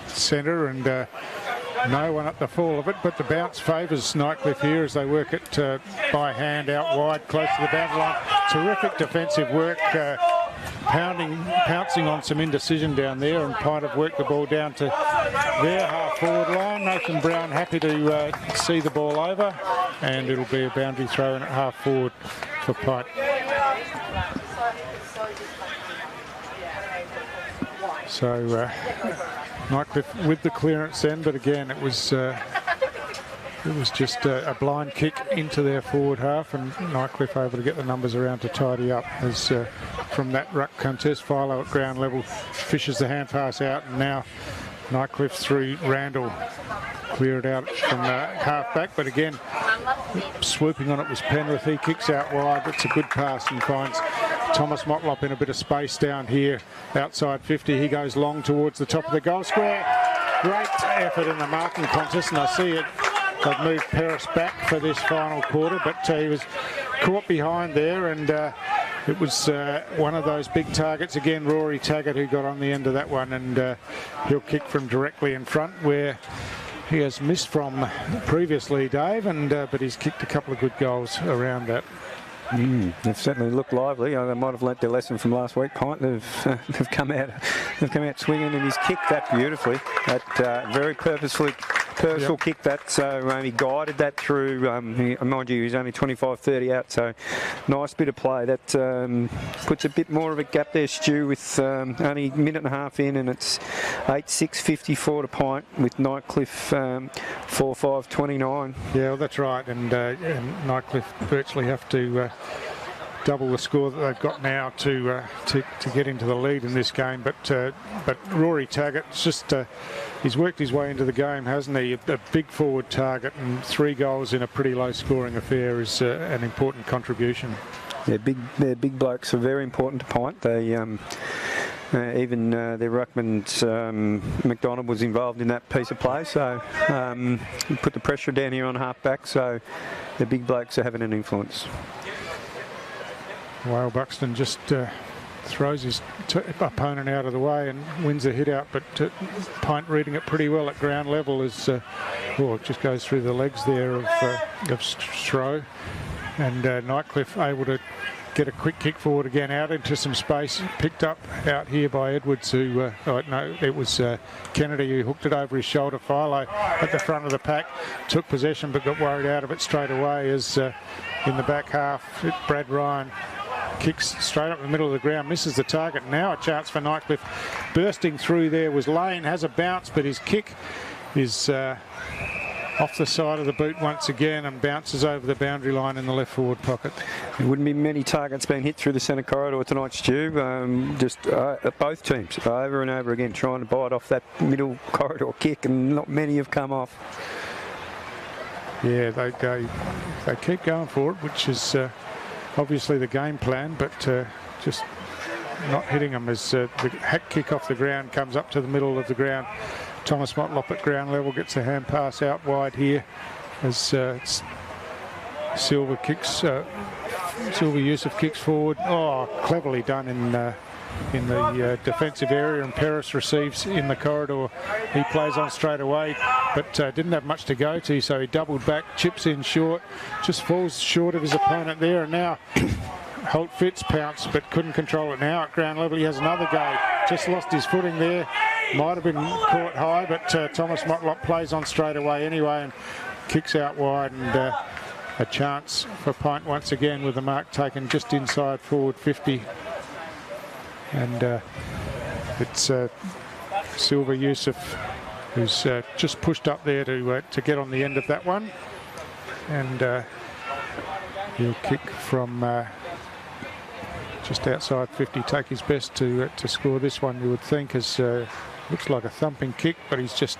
centre, and no one up the fall of it, but the bounce favours Nightcliff here as they work it by hand out wide, close to the boundary line. Terrific defensive work. Pouncing on some indecision down there, and PINT have worked the ball down to their half-forward line. Nathan Brown happy to see the ball over, and it'll be a boundary throw in at half-forward for PINT. So Nightcliff with the clearance then, but again it was just a blind kick into their forward half, and Nightcliff able to get the numbers around to tidy up as from that ruck contest. Philo at ground level fishes the hand pass out, and now Nightcliff through Randall cleared out from half back, but again swooping on it was Penrith. He kicks out wide. It's a good pass and finds Thomas Motlop in a bit of space down here outside 50. He goes long towards the top of the goal square. Great effort in the marking contest, and I see it. They've moved Paris back for this final quarter, but he was caught behind there, and it was one of those big targets. Again, Rory Taggart who got on the end of that one, and he'll kick from directly in front where he has missed from previously, Dave, and but he's kicked a couple of good goals around that. They've certainly looked lively. They might have learnt their lesson from last week. PINT, they've come out swinging, and he's kicked that beautifully. That very purposeful kick that, so he guided that through. Mind you, he's only 25-30 out, so nice bit of play. That puts a bit more of a gap there, Stu, with only a minute and a half in, and it's 8-6-54 to PINT with Nightcliff 4-5-29. Yeah, well, that's right, and Nightcliff virtually have to double the score that they've got now to get into the lead in this game. But Rory Taggart's just he's worked his way into the game, hasn't he? A big forward target, and 3 goals in a pretty low scoring affair is an important contribution. Their big blokes are very important to PINT. They even their ruckman McDonald was involved in that piece of play, so put the pressure down here on half back, so the big blokes are having an influence. Whale Buxton just throws his opponent out of the way and wins a hit out, but PINT reading it pretty well at ground level as it just goes through the legs there of Stroh, and Nightcliff able to get a quick kick forward again out into some space, picked up out here by Edwards, who it was Kennedy who hooked it over his shoulder. Philo at the front of the pack took possession but got worried out of it straight away as in the back half Brad Ryan kicks straight up the middle of the ground, misses the target. Now a chance for Nightcliff. Bursting through there was Lane, has a bounce, but his kick is off the side of the boot once again and bounces over the boundary line in the left forward pocket. There wouldn't be many targets being hit through the centre corridor tonight, Stu. Both teams over and over again trying to bite off that middle corridor kick, and not many have come off. Yeah, they keep going for it, which is obviously the game plan, but just not hitting them as the hack kick off the ground comes up to the middle of the ground. Thomas Motlop at ground level gets a hand pass out wide here as Silver Yusuf kicks forward. Oh, cleverly done in the defensive area, and Paris receives in the corridor. He plays on straight away, but didn't have much to go to, so he doubled back, chips in short, just falls short of his opponent there, and now Holt Fitz pounced but couldn't control it. Now at ground level he has another go, just lost his footing there, might have been caught high, but Thomas Motlop plays on straight away anyway and kicks out wide, and a chance for PINT once again with the mark taken just inside forward 50. And it's Silver Yusuf who's just pushed up there to get on the end of that one. And he'll kick from just outside 50, take his best to score this one, you would think, as looks like a thumping kick, but he's just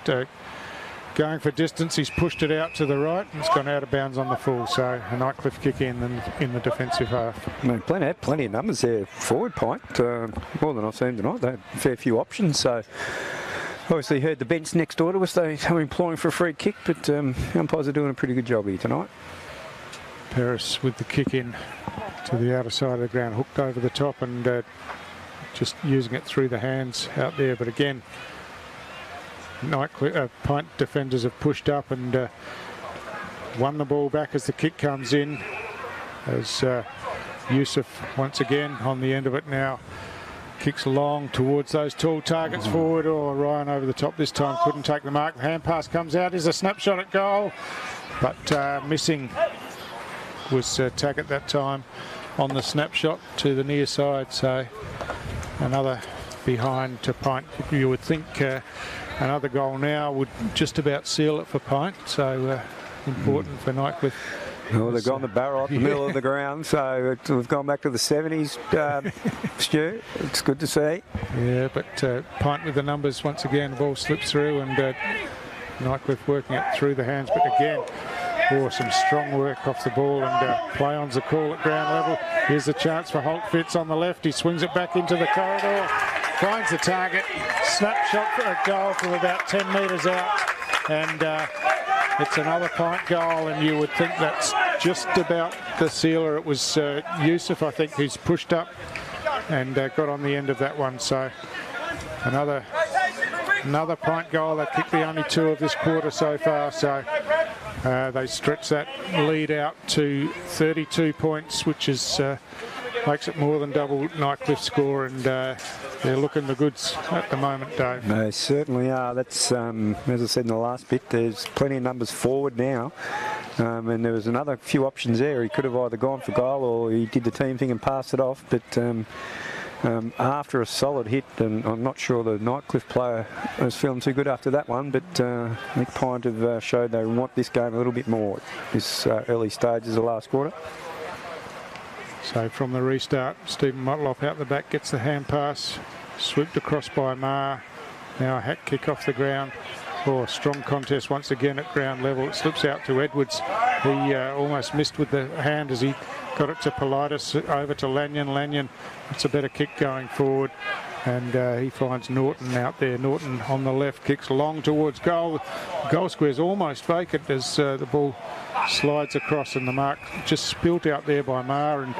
going for distance. He's pushed it out to the right and it's gone out of bounds on the full. So a Nightcliff kick in the defensive half. No, plenty of numbers there forward, Pint. More than I've seen tonight. They had a fair few options. So obviously heard the bench next door to us. They are imploring for a free kick, but umpires are doing a pretty good job here tonight. Paris with the kick in to the outer side of the ground, hooked over the top and just using it through the hands out there. But again, Pint defenders have pushed up and won the ball back as the kick comes in, as Yusuf once again on the end of it now. Kicks long towards those tall targets forward. Oh, Ryan over the top this time, couldn't take the mark. The hand pass comes out, is a snapshot at goal, but missing was Taggart that time on the snapshot to the near side. So another behind to Pint. You would think another goal now would just about seal it for Pint. So important for Nightcliff. Well, they've gone the barrel up the middle of the ground, so we've gone back to the 70s, Stu. It's good to see. Yeah, but Pint with the numbers once again. The ball slips through and Nightcliff working it through the hands, but again, some strong work off the ball, and play on's the call at ground level. Here's a chance for Holt Fitz on the left. He swings it back into the corridor, finds the target, snapshot for a goal from about 10 metres out, and it's another Pint goal, and you would think that's just about the sealer. It was Yusuf, I think, who's pushed up and got on the end of that one. So another Pint goal. They've kicked the only two of this quarter so far, so they stretch that lead out to 32 points, which is makes it more than double Nightcliff's score, and they're looking the goods at the moment, Dave. They certainly are. That's, as I said in the last bit, there's plenty of numbers forward now. And there was another few options there. He could have either gone for goal or he did the team thing and passed it off. But after a solid hit, and I'm not sure the Nightcliff player was feeling too good after that one, but I think Pint have showed they want this game a little bit more this early stages of the last quarter. So from the restart, Stephen Motlop out the back, gets the hand pass, swooped across by Marr. Now a hat kick off the ground. Oh, strong contest once again at ground level. It slips out to Edwards. He almost missed with the hand as he got it to Politis, over to Lanyon. Lanyon, it's a better kick going forward. And he finds Norton out there. Norton on the left, kicks long towards goal. Goal square's almost vacant as the ball slides across, and the mark just spilt out there by Marr and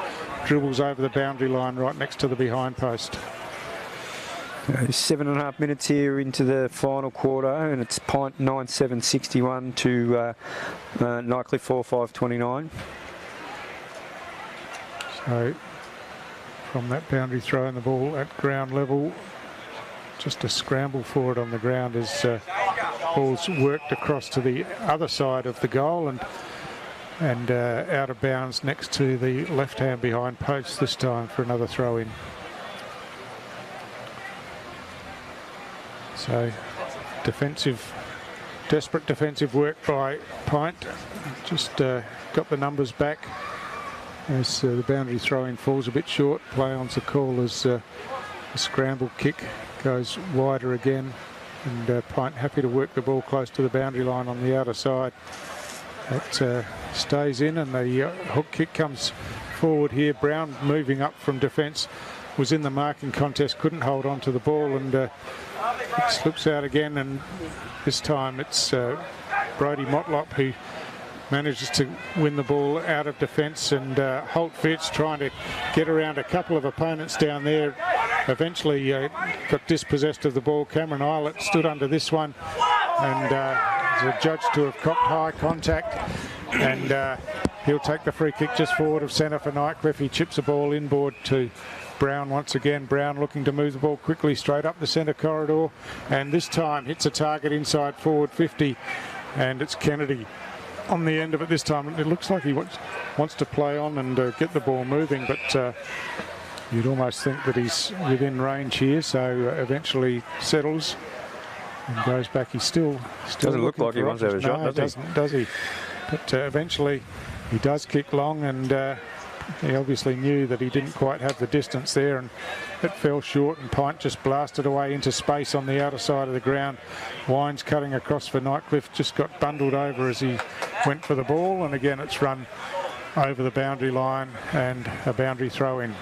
dribbles over the boundary line right next to the behind post. 7.5 minutes here into the final quarter, and it's Pint 9-7-61 to Nightcliff 4-5-29. So from that boundary throw and the ball at ground level, just a scramble for it on the ground as ball's worked across to the other side of the goal and out of bounds next to the left hand behind post this time for another throw in. So desperate defensive work by Pint. Just got the numbers back as the boundary throw-in falls a bit short. Play on's the call as a scramble kick goes wider again, and Pint happy to work the ball close to the boundary line on the outer side. That stays in, and the hook kick comes forward here. Brown moving up from defence, was in the marking contest, couldn't hold on to the ball, and it slips out again, and this time it's Brodie Motlop who manages to win the ball out of defence, and Holt Fitz trying to get around a couple of opponents down there. Eventually got dispossessed of the ball. Cameron Eilert stood under this one, and is adjudged to have copped high contact, and he'll take the free kick just forward of centre for Nightcliff. He chips the ball inboard to Brown once again. Brown looking to move the ball quickly straight up the centre corridor, and this time hits a target inside forward 50, and it's Kennedy on the end of it this time. It looks like he wants to play on and get the ball moving, but you'd almost think that he's within range here, so eventually settles and goes back. He's still doesn't look looking like he for wants to have a options. shot, No, does he? does he? But eventually he does kick long, and he obviously knew that he didn't quite have the distance there, and it fell short, and PINT just blasted away into space on the outer side of the ground. Wines cutting across for Nightcliff, just got bundled over as he went for the ball, and again it's run over the boundary line and a boundary throw in.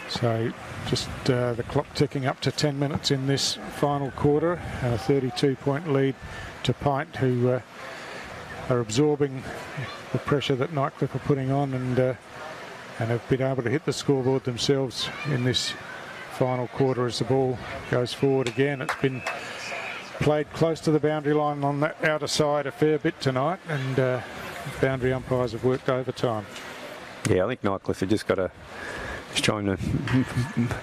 So just the clock ticking up to 10 minutes in this final quarter, and a 32-point lead to PINT, who are absorbing the pressure that Nightcliff are putting on, and have been able to hit the scoreboard themselves in this final quarter as the ball goes forward again. It's been played close to the boundary line on the outer side a fair bit tonight, and boundary umpires have worked overtime. Yeah, I think Nightcliff have just got to trying to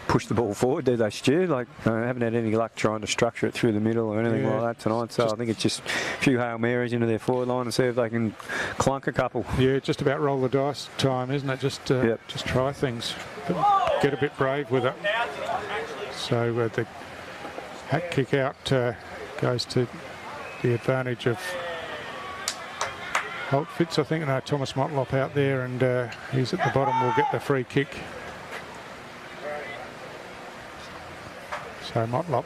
push the ball forward, do they, Stu? Like, haven't had any luck trying to structure it through the middle or anything like that tonight. So I think it's just a few Hail Marys into their forward line and see if they can clunk a couple. Yeah, just about roll the dice time, isn't it? Just just try things, but get a bit brave with it. So the hat kick out goes to the advantage of Holt Fitz, I think. No, Thomas Motlop out there, and he's at the bottom. Will get the free kick. So Motlop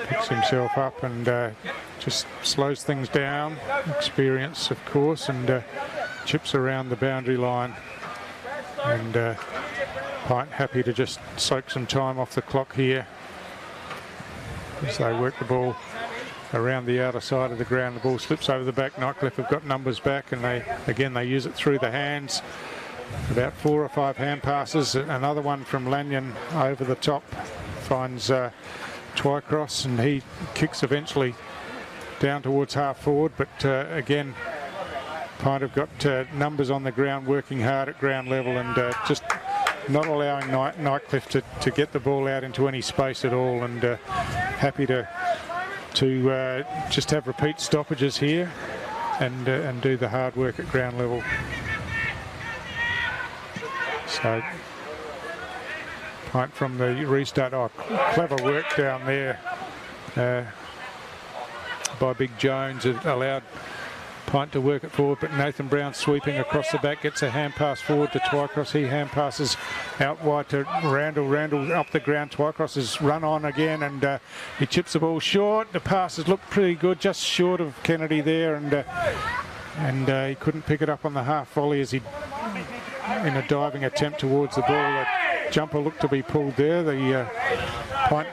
picks himself up and just slows things down. Experience, of course, and chips around the boundary line. And PINT happy to just soak some time off the clock here as they work the ball around the outer side of the ground. The ball slips over the back. Nightcliff have got numbers back, and they use it through the hands. About 4 or 5 hand passes. Another one from Lanyon over the top finds Twycross, and he kicks eventually down towards half forward. But again, PINT have got numbers on the ground, working hard at ground level, and just not allowing Nightcliff to get the ball out into any space at all, and happy to just have repeat stoppages here and do the hard work at ground level. So PINT from the restart. Oh, clever work down there by Big Jones. It allowed PINT to work it forward, but Nathan Brown sweeping across the back, gets a hand pass forward to Twycross. He hand passes out wide to Randall. Randall up the ground. Twycross has run on again, and he chips the ball short. The passes look pretty good, just short of Kennedy there, and he couldn't pick it up on the half volley as he, in a diving attempt towards the ball. A jumper looked to be pulled there. The PINT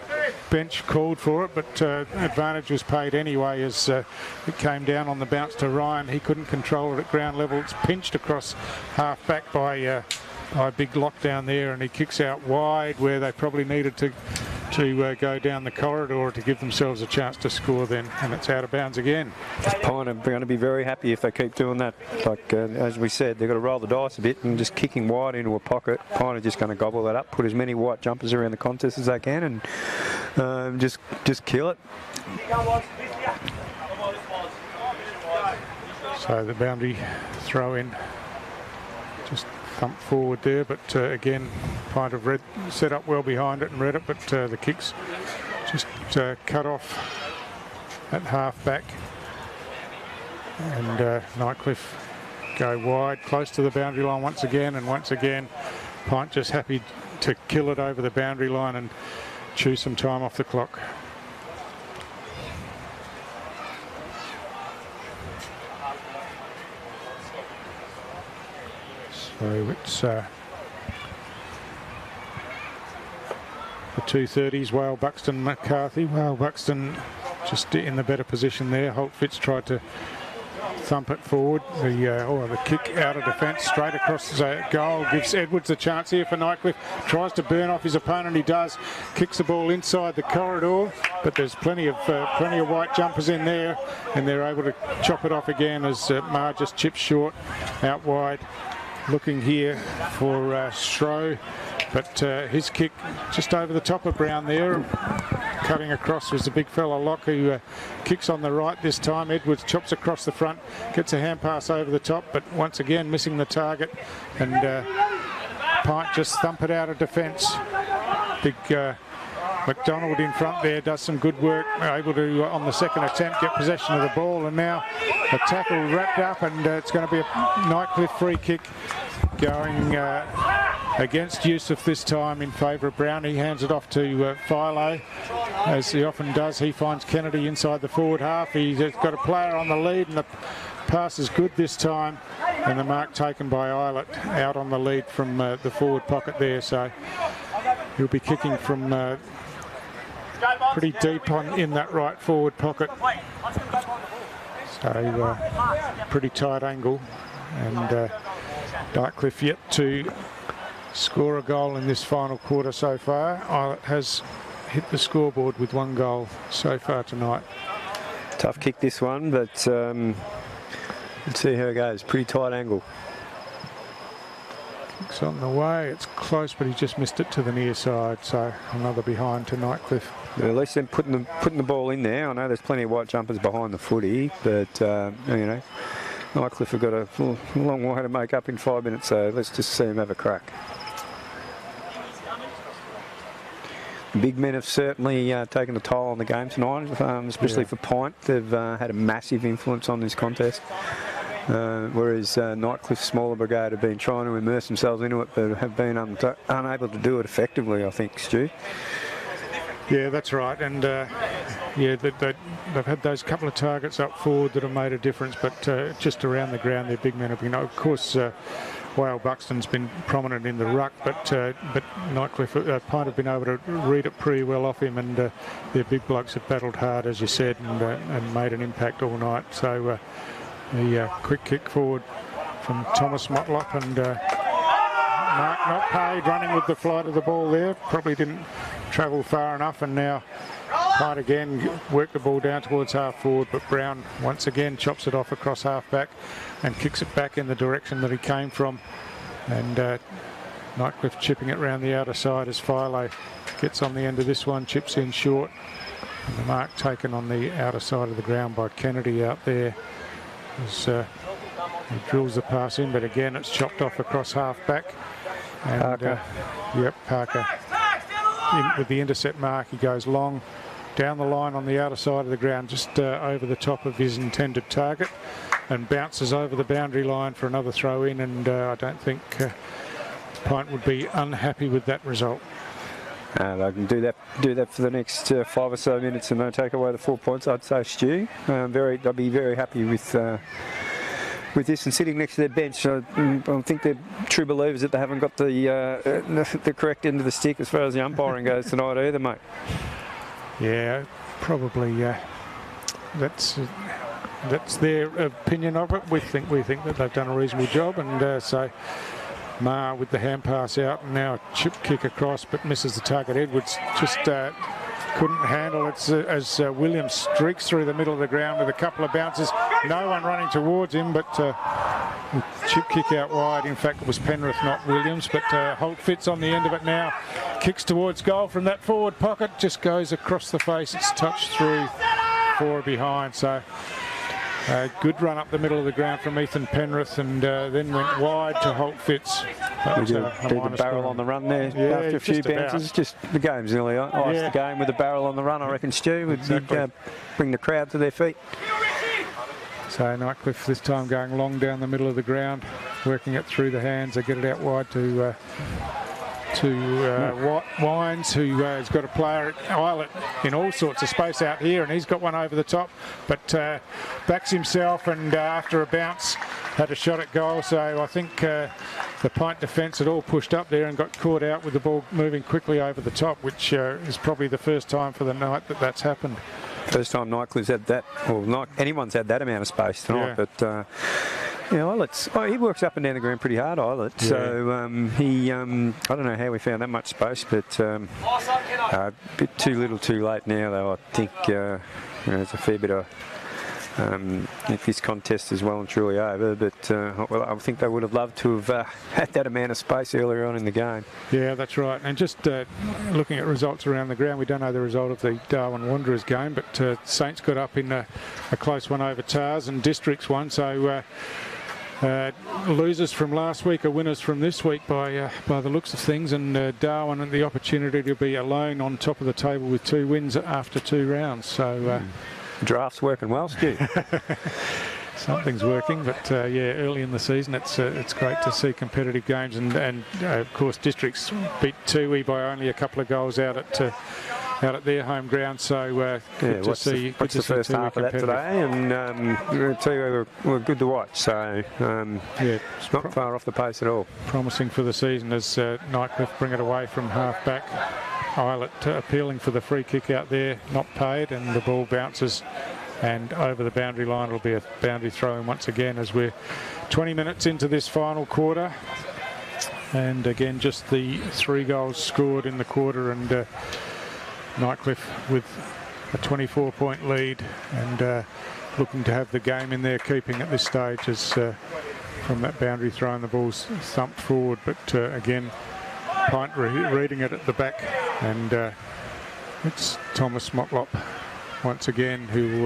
bench called for it, but advantage was paid anyway as it came down on the bounce to Ryan. He couldn't control it at ground level. It's pinched across half back by Big Lock down there, and he kicks out wide where they probably needed to go down the corridor to give themselves a chance to score then, and it's out of bounds again. PINT are going to be very happy if they keep doing that. Like as we said, they've got to roll the dice a bit, and just kicking wide into a pocket. PINT are just going to gobble that up, put as many white jumpers around the contest as they can, and just kill it. So the boundary throw in, just thumped forward there, but again, PINT have set up well behind it and read it, but the kicks just cut off at half back, and Nightcliff go wide, close to the boundary line once again, and once again PINT just happy to kill it over the boundary line and chew some time off the clock. So it's the 230s, Whale, Buxton, McCarthy. Whale, Buxton just in the better position there. Holt Fitz tried to thump it forward. The kick out of defence straight across the goal gives Edwards a chance here for Nightcliff. Tries to burn off his opponent. He does. Kicks the ball inside the corridor, but there's plenty of white jumpers in there, and they're able to chop it off again as Mar just chips short out wide. Looking here for Stroh, but his kick just over the top of Brown there. cutting across was the big fella Locke, who kicks on the right this time. Edwards chops across the front, gets a hand pass over the top, but once again missing the target, and PINT just thump it out of defence. Big McDonald in front there does some good work, able to, on the second attempt, get possession of the ball, and now a tackle wrapped up, and it's going to be a Nightcliff free kick going against Yusuf this time in favour of Brown. He hands it off to Philo, as he often does. He finds Kennedy inside the forward half. He's got a player on the lead, and the pass is good this time, and the mark taken by Eilert out on the lead from the forward pocket there, so he'll be kicking from pretty deep in that right forward pocket. So pretty tight angle, and Nightcliff yet to score a goal in this final quarter so far. Eilert has hit the scoreboard with 1 goal so far tonight. Tough kick this one, but let's see how it goes. Pretty tight angle. It's on the way, it's close, but he just missed it to the near side, so another behind to Nightcliff. Yeah, at least they're putting the ball in there. I know there's plenty of white jumpers behind the footy, but you know, Nightcliff have got a long way to make up in 5 minutes, so let's just see them have a crack. Big men have certainly taken a toll on the game tonight, especially for PINT. They've had a massive influence on this contest. Whereas Nightcliff's smaller brigade have been trying to immerse themselves into it, but have been unable to do it effectively, I think, Stu. Yeah, that's right, and yeah, they've had those couple of targets up forward that have made a difference, but just around the ground, their big men have been. Of course, Whale Buxton's been prominent in the ruck, but Nightcliff, PINT have been able to read it pretty well off him, and their big blokes have battled hard, as you said, and made an impact all night. So. The quick kick forward from Thomas Motlop, and Mark not paid, running with the flight of the ball there. Probably didn't travel far enough, and now PINT again work the ball down towards half forward, but Brown once again chops it off across half back and kicks it back in the direction that he came from. And Nightcliff chipping it round the outer side as Philo gets on the end of this one, chips in short. And the mark taken on the outer side of the ground by Kennedy out there. As, he drills the pass in, but again it's chopped off across half back. And Parker. Yep, Parker. With the intercept mark, he goes long down the line on the outer side of the ground, just over the top of his intended target, and bounces over the boundary line for another throw in. And I don't think PINT would be unhappy with that result. They can do that for the next 5 or so minutes, and they'll take away the 4 points, I'd say, Stu. They'll be very happy with this, and sitting next to their bench. I think they're true believers that they haven't got the correct end of the stick as far as the umpiring goes tonight either, mate. Yeah, probably. That's their opinion of it. We think that they've done a reasonable job, and so. Ma with the hand pass out, and now a chip kick across, but misses the target. Edwards just couldn't handle it as Williams streaks through the middle of the ground with a couple of bounces. No one running towards him, but chip kick out wide. In fact, it was Penrith, not Williams, but Holt fits on the end of it now. Kicks towards goal from that forward pocket, just goes across the face. It's touched through, 4 behind, so... good run up the middle of the ground from Ethan Penrith, and then went wide to Holt Fitz. Did the barrel on the run there after a few bounces? Just the game's nearly iced the game with the barrel on the run, I reckon, Stu. Would bring the crowd to their feet. So Nightcliff this time going long down the middle of the ground, working it through the hands. They get it out wide to Wines, who has got a player at Eilert in all sorts of space out here, and he's got one over the top, but backs himself, and after a bounce had a shot at goal. So I think the PINT defence had all pushed up there and got caught out with the ball moving quickly over the top, which is probably the first time for the night that that's happened. First time Nightcliff's had that, or not anyone's had that amount of space tonight, but he works up and down the ground pretty hard, Eilert. Yeah. So I don't know how we found that much space, but a bit too little too late now, though. I think there's a fair bit of if this contest is well and truly over. But well, I think they would have loved to have had that amount of space earlier on in the game. Yeah, that's right. And just looking at results around the ground, we don't know the result of the Darwin Wanderers game, but Saints got up in a close one over Tars, and Districts won. So losers from last week are winners from this week by the looks of things, and Darwin had the opportunity to be alone on top of the table with 2 wins after 2 rounds. So draft's working well, Stu. Something's working, but yeah, early in the season, it's great to see competitive games, and of course Districts beat Tiwi by only a couple of goals out at their home ground. So good to see. What's the first half of that today? And Tiwi were good to watch. So yeah, it's not far off the pace at all. Promising for the season as Nightcliff bring it away from half back. Eilert appealing for the free kick out there, not paid, and the ball bounces and over the boundary line. It'll be a boundary throw-in once again as we're 20 minutes into this final quarter. And again, just the 3 goals scored in the quarter, and Nightcliff with a 24-point lead, and looking to have the game in their keeping at this stage as from that boundary throw and the ball's thumped forward. But again, PINT reading it at the back, and it's Thomas Motlop once again who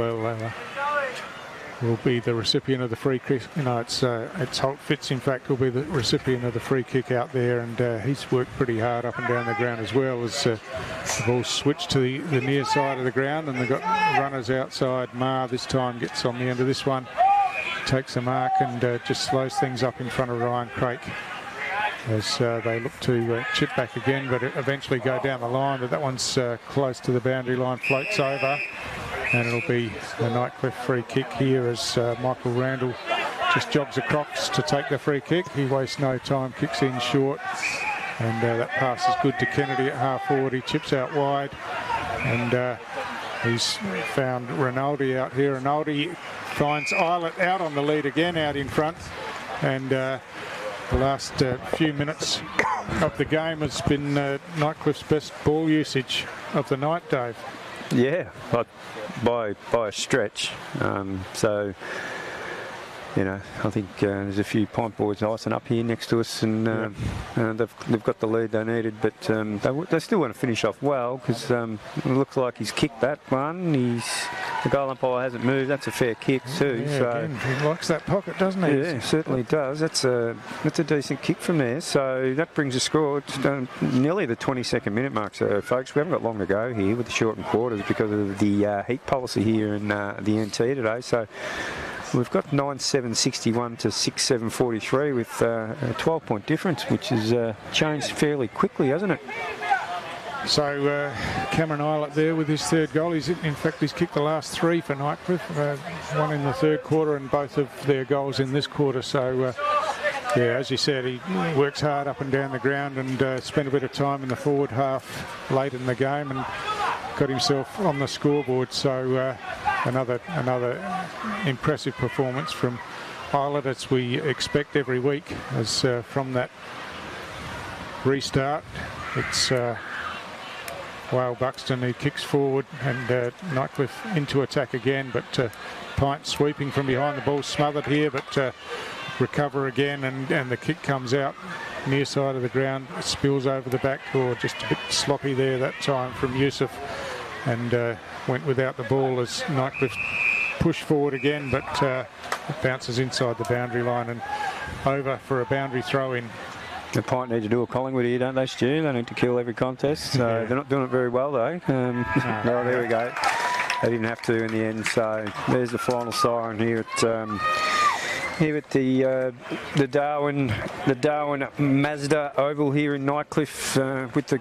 will be the recipient of the free kick. You know, it's Holt Fitz, in fact, will be the recipient of the free kick out there, and he's worked pretty hard up and down the ground as well as the ball switched to the near side of the ground, and they've got runners outside. Ma this time gets on the end of this one, takes the mark, and just slows things up in front of Ryan Craik as they look to chip back again, but eventually go down the line. But that one's close to the boundary line, floats over, and it'll be a Nightcliff free kick here as Michael Randall just jogs across to take the free kick. He wastes no time, kicks in short, and that pass is good to Kennedy at half forward. He chips out wide, and he's found Rinaldi out here. Rinaldi finds Eilert out on the lead again, out in front, and the last few minutes of the game has been Nightcliff's best ball usage of the night, Dave. Yeah, but by a stretch. So, you know, I think there's a few PINT boys icing up here next to us, and they've got the lead they needed, but they still want to finish off well, because it looks like he's kicked that one. The goal umpire hasn't moved. That's a fair kick too. Yeah, so again, he likes that pocket, doesn't he? Yeah, certainly does. That's a decent kick from there. So that brings the score to nearly the 22nd minute mark. So folks, we haven't got long to go here with the shortened quarters because of the heat policy here in the NT today. So we've got 9-7-61 to 6-7-43 with a 12-point difference, which has changed fairly quickly, hasn't it? So Cameron Eilert there with his 3rd goal. In fact, he's kicked the last 3 for Nightcliff, one in the 3rd quarter and both of their goals in this quarter. So yeah, as you said, he works hard up and down the ground, and spent a bit of time in the forward half late in the game and got himself on the scoreboard. So another impressive performance from Eilert, as we expect every week, as from that restart it's Wale Buxton who kicks forward, and Nightcliff into attack again, but PINT sweeping from behind. The ball smothered here, but recover again, and the kick comes out near side of the ground, spills over the back, or just a bit sloppy there that time from Yusuf, and went without the ball as Nightcliff pushed forward again, but it bounces inside the boundary line and over for a boundary throw-in. The PINT need to do a Collingwood here, don't they, Stu? They need to kill every contest. So yeah. They're not doing it very well, though. Oh, there we go. They didn't have to in the end. So there's the final siren here at the Darwin Mazda Oval here in Nightcliff, with the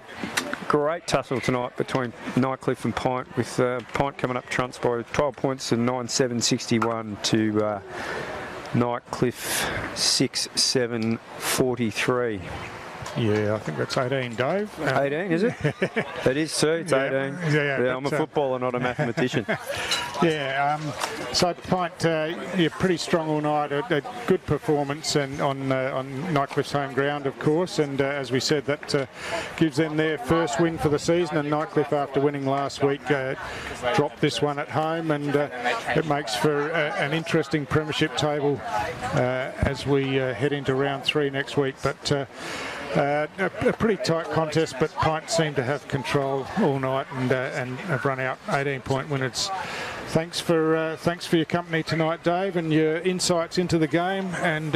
great tussle tonight between Nightcliff and PINT, with PINT coming up trumps by 12 points and 9-7-61 to Nightcliff 6-7-43. Yeah, I think that's 18, Dave. 18, is it? It is, too. It's 18. Yeah, I'm a footballer, not a mathematician. So PINT, yeah, pretty strong all night. A good performance and on Nightcliff's home ground, of course. And as we said, that gives them their first win for the season. And Nightcliff, after winning last week, dropped this one at home, and it makes for an interesting premiership table as we head into round 3 next week. But a pretty tight contest, but PINT seemed to have control all night and have run out 18-point winners. Thanks for your company tonight, Dave, and your insights into the game. And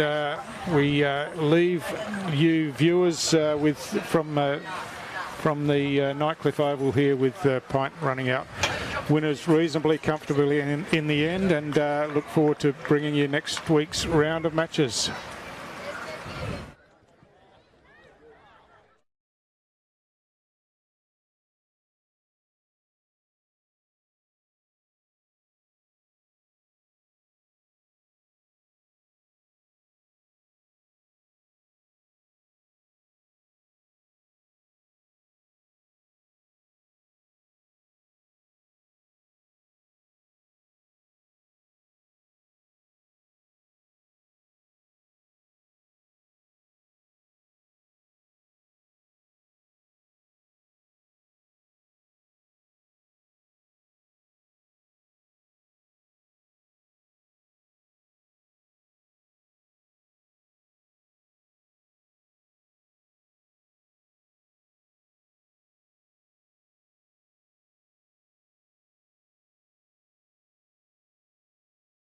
we leave you viewers from the Nightcliff Oval here with PINT running out winners reasonably comfortably in the end, and look forward to bringing you next week's round of matches.